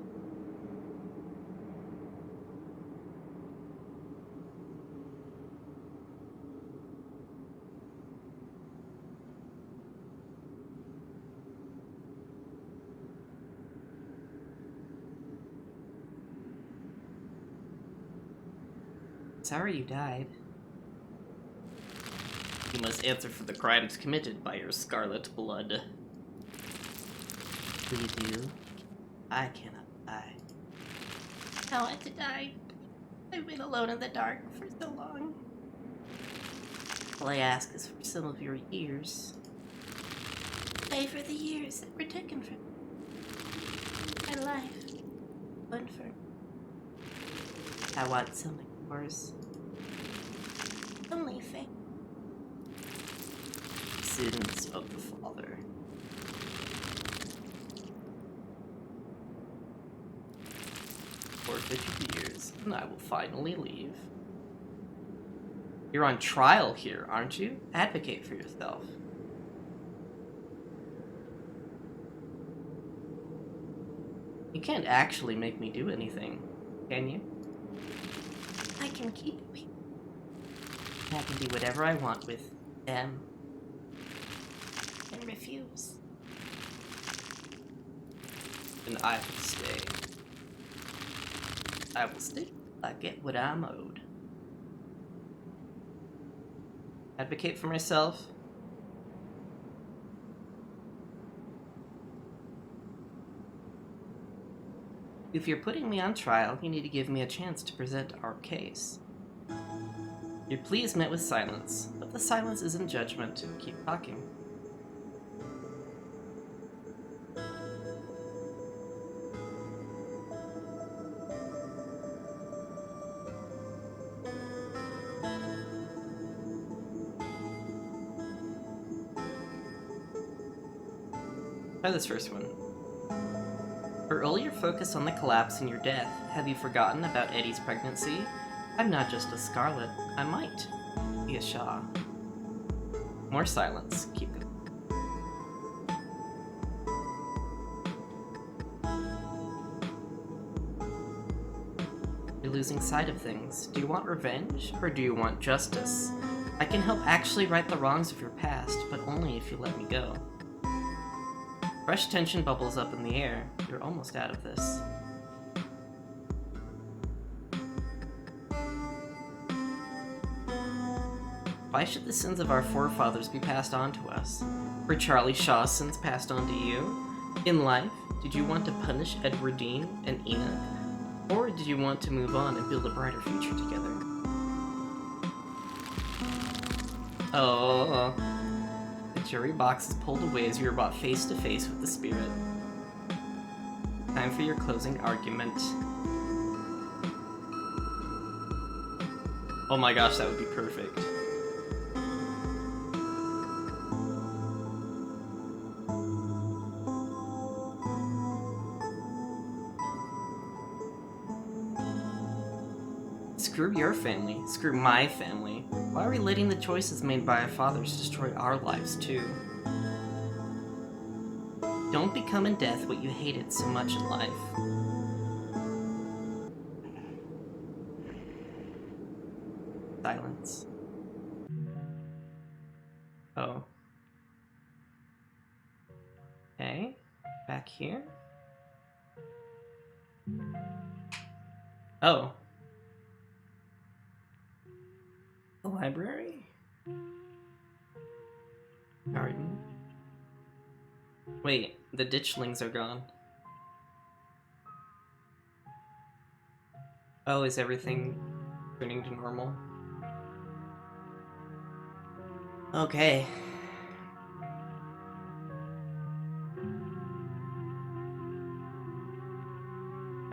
Sorry you died. You must answer for the crimes committed by your scarlet blood. Will you do? I cannot die. I want to die. I've been alone in the dark for so long. All I ask is for some of your years. Pay for the years that were taken from my life. One for... I want some of yours. Only fate. Sins of the Father. For 50 years, and I will finally leave. You're on trial here, aren't you? Advocate for yourself. You can't actually make me do anything, can you? I can keep people. I can do whatever I want with them. And refuse. And I will stay. I will stay till I get what I'm owed. Advocate for myself. If you're putting me on trial, you need to give me a chance to present our case. Your plea is met with silence, but the silence isn't judgment. Keep talking. Try this first one. Are all your focus on the collapse and your death? Have you forgotten about Eddie's pregnancy? I'm not just a Scarlet. I might be a Shaw. More silence. Keep going. You're losing sight of things. Do you want revenge, or do you want justice? I can help actually right the wrongs of your past, but only if you let me go. Fresh tension bubbles up in the air. You're almost out of this. Why should the sins of our forefathers be passed on to us? Were Charlie Shaw's sins passed on to you? In life, did you want to punish Edward Dean and Enoch? Or did you want to move on and build a brighter future together? Oh, the jury box is pulled away as you are brought face to face with the spirit. Time for your closing argument. Oh my gosh, that would be perfect. Screw your family. Screw my family. Why are we letting the choices made by our fathers destroy our lives too? Don't become in death what you hated so much in life. Silence. Oh. Okay. Back here. Oh. The library? Garden? Wait, the ditchlings are gone. Oh, is everything turning to normal? Okay.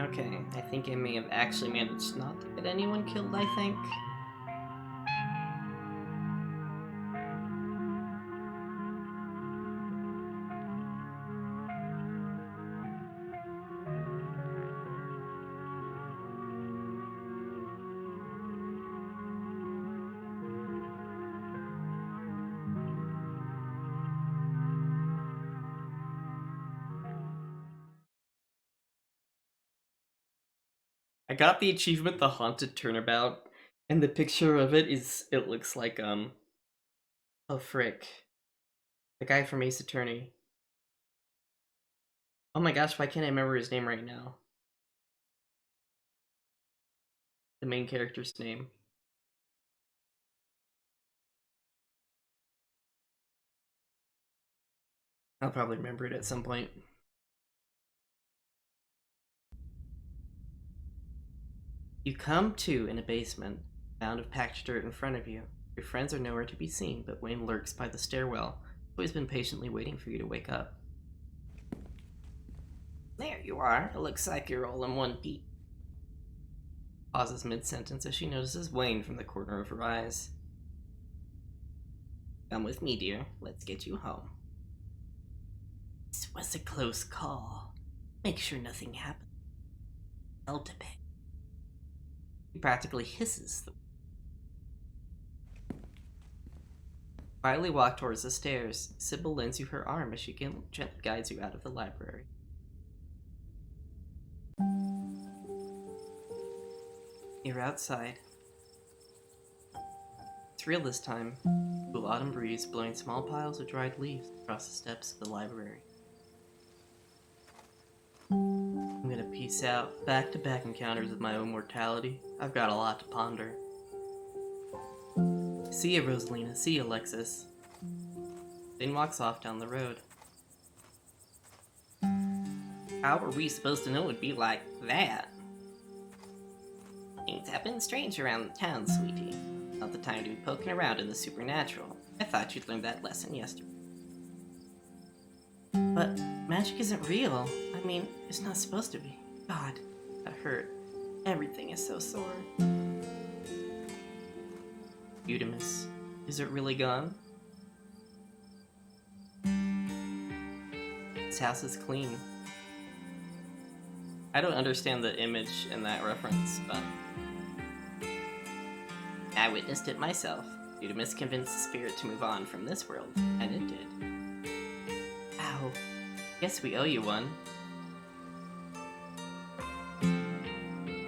Okay, I think I may have actually managed not to get anyone killed, I think. I got the achievement, the Haunted Turnabout, and the picture of it looks like, oh frick. The guy from Ace Attorney. Oh my gosh, why can't I remember his name right now? The main character's name. I'll probably remember it at some point. You come to in a basement, mound of packed dirt in front of you. Your friends are nowhere to be seen, but Wayne lurks by the stairwell. He's always been patiently waiting for you to wake up. There you are. It looks like you're all in one piece. Pauses mid-sentence as she notices Wayne from the corner of her eyes. Come with me, dear. Let's get you home. This was a close call. Make sure nothing happens. Hell to pay. He practically hisses. Quietly walk towards the stairs. Sybil lends you her arm as she gently guides you out of the library. You're outside. It's real this time. Cool autumn breeze blowing small piles of dried leaves across the steps of the library. I'm gonna peace out. Back-to-back encounters with my own mortality. I've got a lot to ponder. See ya, Rosalina. See ya, Alexis. Then walks off down the road. How were we supposed to know it'd be like that? Things have been strange around the town, sweetie. Not the time to be poking around in the supernatural. I thought you'd learned that lesson yesterday. But magic isn't real. I mean, it's not supposed to be. God, that hurt. Everything is so sore. Eudemus, is it really gone? This house is clean. I don't understand the image in that reference, but I witnessed it myself. Eudemus convinced the spirit to move on from this world, and it did. ow. Guess we owe you one.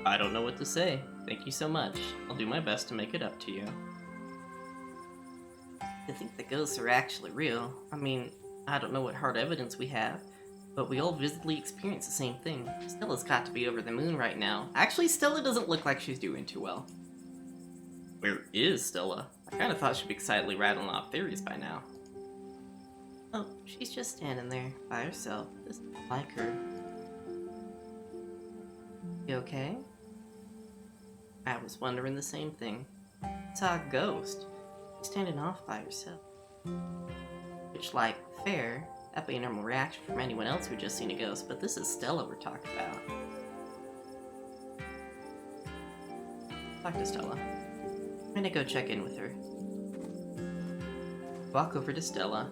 I don't know what to say. Thank you so much. I'll do my best to make it up to you. I think the ghosts are actually real. I mean, I don't know what hard evidence we have, but we all visibly experience the same thing. Stella's got to be over the moon right now. Actually, Stella doesn't look like she's doing too well. Where is Stella? I kind of thought she'd be excitedly rattling off theories by now. Oh, she's just standing there by herself. This isn't like her. You okay? I was wondering the same thing. I saw a ghost. She's standing off by herself. Which, like, fair, that'd be a normal reaction from anyone else who just seen a ghost, but this is Stella we're talking about. Talk to Stella. I'm gonna go check in with her. Walk over to Stella.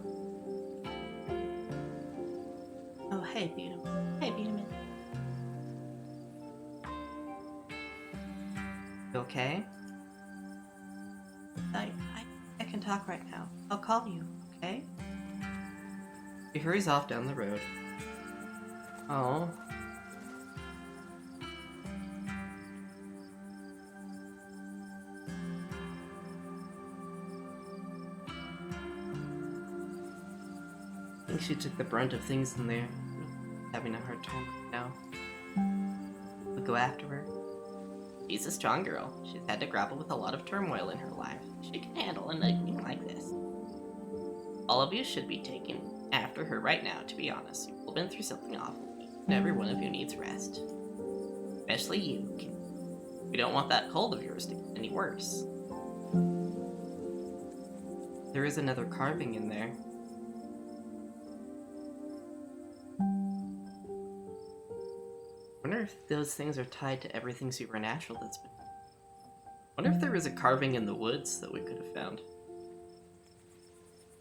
Oh, hey, Beautiful. Hey, Beautiful. You okay? I can talk right now. I'll call you, okay? He hurries off down the road. Oh. I think she took the brunt of things in there. Having a hard time right now. We'll go after her. She's a strong girl. She's had to grapple with a lot of turmoil in her life. She can handle an evening like this. All of you should be taking after her right now, to be honest. You've all been through something awful, and every one of you needs rest. Especially you. We don't want that cold of yours to get any worse. There is another carving in there. I wonder if those things are tied to everything supernatural that's been. I wonder if there was a carving in the woods that we could have found.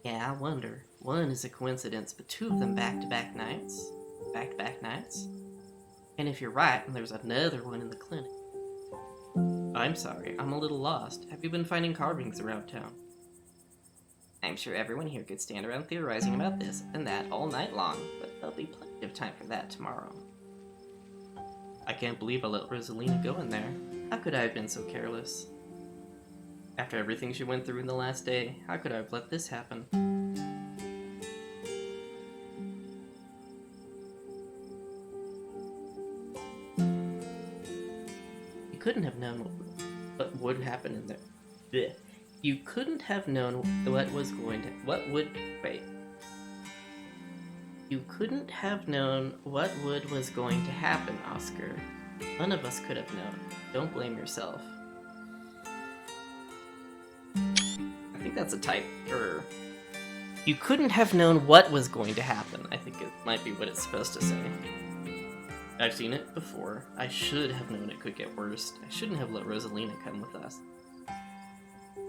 Yeah, I wonder. One is a coincidence, but two of them back-to-back nights. Back-to-back nights? And if you're right, there's another one in the clinic. I'm sorry, I'm a little lost. Have you been finding carvings around town? I'm sure everyone here could stand around theorizing about this and that all night long, but there'll be plenty of time for that tomorrow. I can't believe I let Rosalina go in there. How could I have been so careless? After everything she went through in the last day, how could I have let this happen? You couldn't have known what would happen in there. Blech. You couldn't have known what was going to... Wait. You couldn't have known what was going to happen, Oscar. None of us could have known. Don't blame yourself. I think that's a type error. You couldn't have known what was going to happen. I think it might be what it's supposed to say. I've seen it before. I should have known it could get worse. I shouldn't have let Rosalina come with us.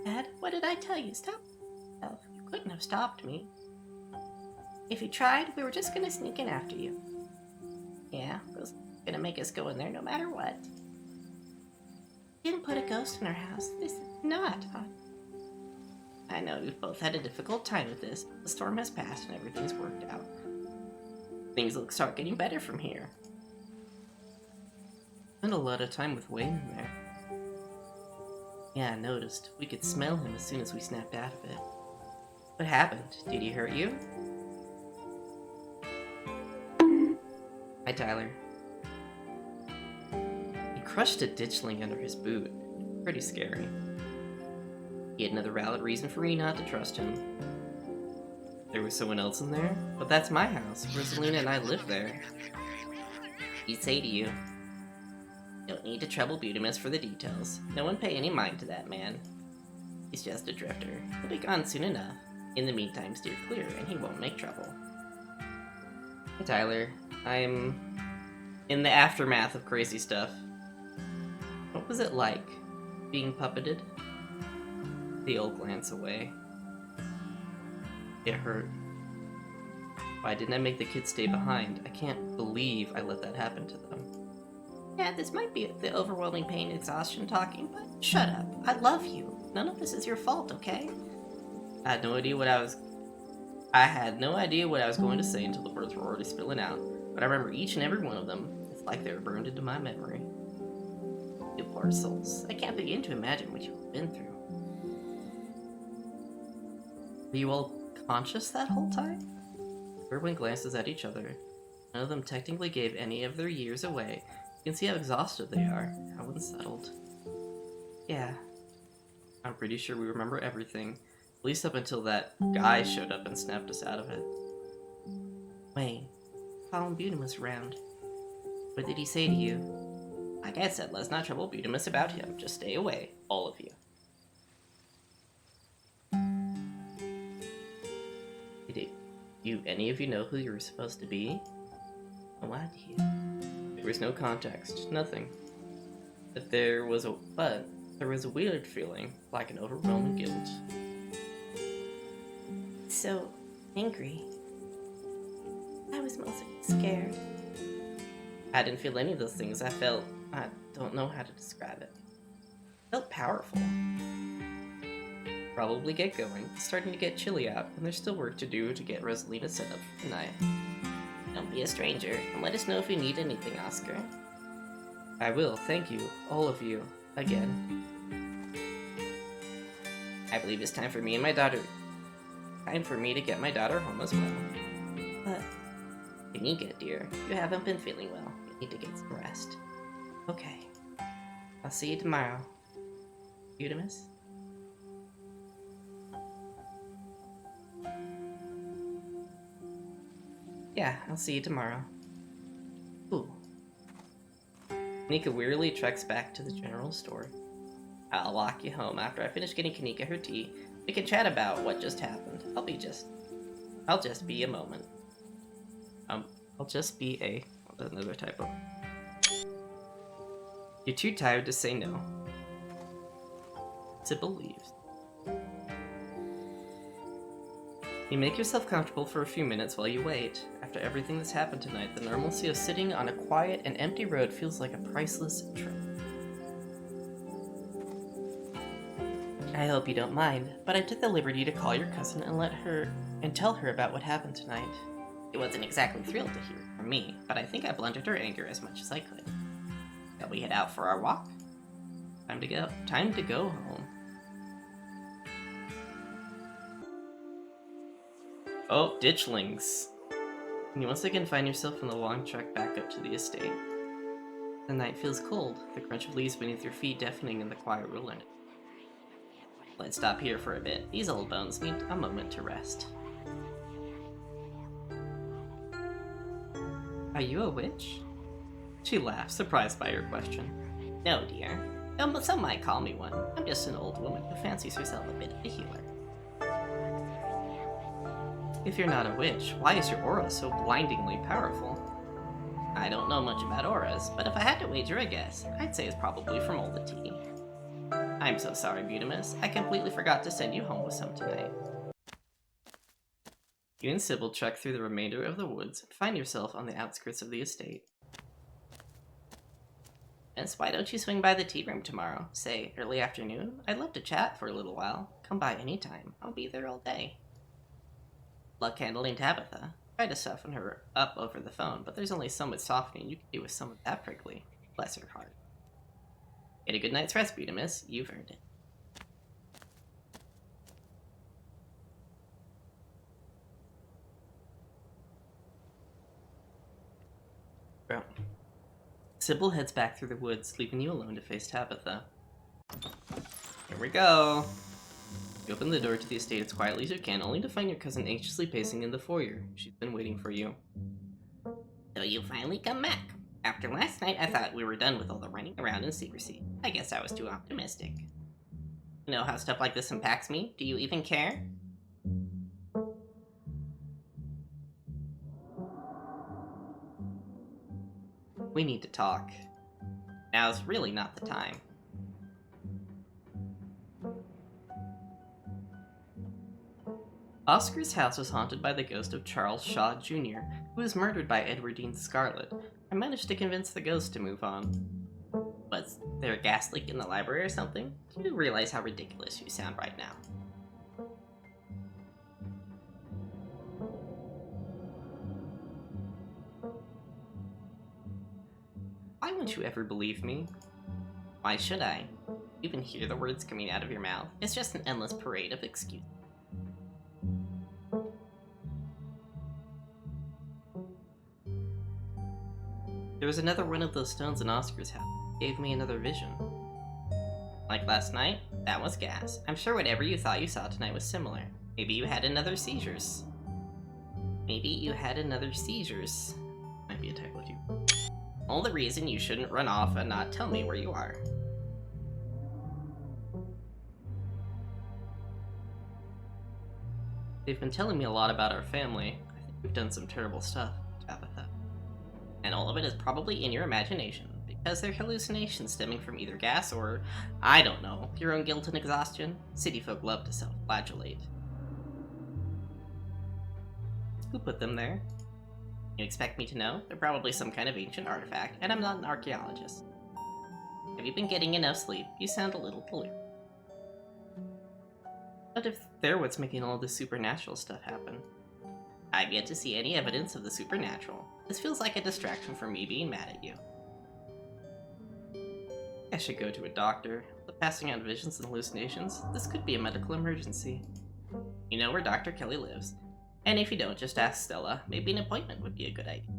Dad, what did I tell you? Stop yourself. You couldn't have stopped me. If you tried, we were just gonna sneak in after you. Yeah, Rosalina's gonna make us go in there no matter what. We didn't put a ghost in our house. This is not. I know we've both had a difficult time with this. The storm has passed and everything's worked out. Things will start getting better from here. Spent a lot of time with Wayne in there. Yeah, I noticed. We could smell him as soon as we snapped out of it. What happened? Did he hurt you? Hi, Tyler. He crushed a ditchling under his boot. Pretty scary. He had another valid reason for me not to trust him. There was someone else in there? But that's my house. Rosalina and I live there. He'd say to you, don't need to trouble Butimus for the details. No one pay any mind to that man. He's just a drifter. He'll be gone soon enough. In the meantime, steer clear and he won't make trouble. Hey Tyler, I'm in the aftermath of crazy stuff. What was it like, being puppeted? They'll glance away. It hurt. Why didn't I make the kids stay behind? I can't believe I let that happen to them. Yeah, this might be the overwhelming pain and exhaustion talking, but shut up. I love you. None of this is your fault, okay? I had no idea what I was going to say until the words were already spilling out, but I remember each and every one of them. It's like they were burned into my memory. You poor souls. I can't begin to imagine what you've been through. Were you all conscious that whole time? Everyone glances at each other. None of them technically gave any of their years away. You can see how exhausted they are, how unsettled. Yeah. I'm pretty sure we remember everything. At least up until that guy showed up and snapped us out of it. Wayne, Colin Bunim was around. What did he say to you? Like I said, let's not trouble Budimus about him. Just stay away, all of you. Did any of you know who you were supposed to be? No idea. There was no context, nothing. But there was a weird feeling, like an overwhelming guilt. So angry. I was mostly scared. I didn't feel any of those things. I don't know how to describe it. Felt powerful. Probably get going. It's starting to get chilly out, and there's still work to do to get Rosalina set up for tonight. Don't be a stranger, and let us know if you need anything, Oscar. I will, thank you, all of you, again. I believe it's time for me to get my daughter home as well. But Kanika, dear, you haven't been feeling well. You need to get some rest. Okay. I'll see you tomorrow. Budimus? Yeah, I'll see you tomorrow. Ooh. Kanika wearily treks back to the general store. I'll walk you home after I finish getting Kanika her tea. We can chat about what just happened. I'll just be a moment. I'll just be a... That's another typo. You're too tired to say no. Sybil leaves. You make yourself comfortable for a few minutes while you wait. After everything that's happened tonight, the normalcy of sitting on a quiet and empty road feels like a priceless trip. I hope you don't mind, but I took the liberty to call your cousin and tell her about what happened tonight. It wasn't exactly thrilled to hear it from me, but I think I blunted her anger as much as I could. Shall we head out for our walk? Time to go home. Oh, ditchlings. You once again find yourself on the long trek back up to the estate. The night feels cold, the crunch of leaves beneath your feet deafening in the quiet wilderness. Let's stop here for a bit. These old bones need a moment to rest. Are you a witch? She laughs, surprised by your question. No, dear. Some might call me one. I'm just an old woman who fancies herself a bit of a healer. If you're not a witch, why is your aura so blindingly powerful? I don't know much about auras, but if I had to wager a guess, I'd say it's probably from all the tea. I'm so sorry, Budimus. I completely forgot to send you home with some tonight. You and Sybil trek through the remainder of the woods and find yourself on the outskirts of the estate. Miss, why don't you swing by the tea room tomorrow? Say, early afternoon? I'd love to chat for a little while. Come by anytime. I'll be there all day. Luck handling Tabitha. Try to soften her up over the phone, but there's only so much softening you can do with someone that prickly. Bless her heart. Get a good night's rest, Budimus. You've earned it. Well, Sybil heads back through the woods, leaving you alone to face Tabitha. Here we go! You open the door to the estate as quietly as you can, only to find your cousin anxiously pacing in the foyer. She's been waiting for you. So you finally come back. After last night, I thought we were done with all the running around in secrecy. I guess I was too optimistic. You know how stuff like this impacts me? Do you even care? We need to talk. Now's really not the time. Oscar's house was haunted by the ghost of Charles Shaw Jr., who was murdered by Edwardine Scarlet. I managed to convince the ghost to move on. Was there a gas leak in the library or something? Do you realize how ridiculous you sound right now? Why won't you ever believe me? Why should I? You can hear the words coming out of your mouth. It's just an endless parade of excuses. There was another one of those stones in Oscar's house. It gave me another vision. Like last night? That was gas. I'm sure whatever you thought you saw tonight was similar. Maybe you had another seizures. Maybe you had another seizures. Might be a typo too. All the reason you shouldn't run off and not tell me where you are. They've been telling me a lot about our family. I think we've done some terrible stuff, Tabitha. And all of it is probably in your imagination, because they're hallucinations stemming from either gas or, I don't know, your own guilt and exhaustion. City folk love to self-flagellate. Who put them there? You expect me to know? They're probably some kind of ancient artifact, and I'm not an archaeologist. Have you been getting enough sleep? You sound a little delirious. But if they're what's making all this supernatural stuff happen? I've yet to see any evidence of the supernatural. This feels like a distraction from me being mad at you. I should go to a doctor. The passing out visions and hallucinations. This could be a medical emergency. You know where Dr. Kelly lives. And if you don't, just ask Stella. Maybe an appointment would be a good idea.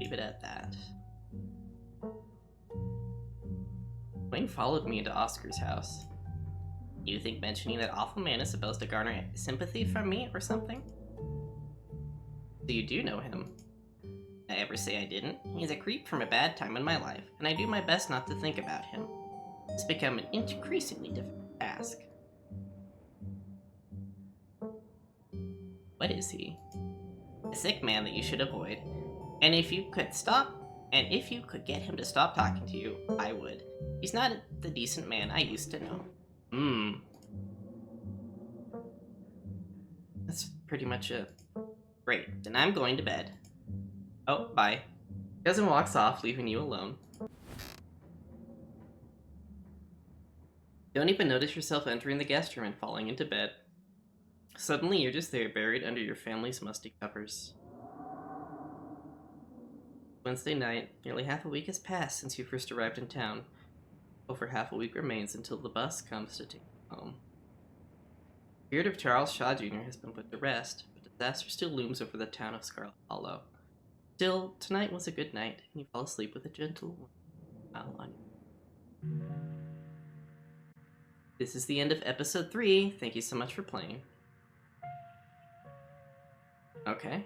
Leave it at that. Wayne followed me into Oscar's house. You think mentioning that awful man is supposed to garner sympathy from me or something? So you do know him. I ever say I didn't? He's a creep from a bad time in my life, and I do my best not to think about him. It's become an increasingly difficult task. What is he? A sick man that you should avoid. And if you could get him to stop talking to you, I would. He's not the decent man I used to know. That's pretty much it. Great, then I'm going to bed. Oh, bye. Cousin walks off, leaving you alone. Don't even notice yourself entering the guest room and falling into bed. Suddenly, you're just there, buried under your family's musty covers. Wednesday night, nearly half a week has passed since you first arrived in town. Over half a week remains until the bus comes to take you home. The spirit of Charles Shaw Jr. has been put to rest, but disaster still looms over the town of Scarlet Hollow. Still, tonight was a good night, and you fall asleep with a gentle smile on you. This is the end of episode 3. Thank you so much for playing. Okay.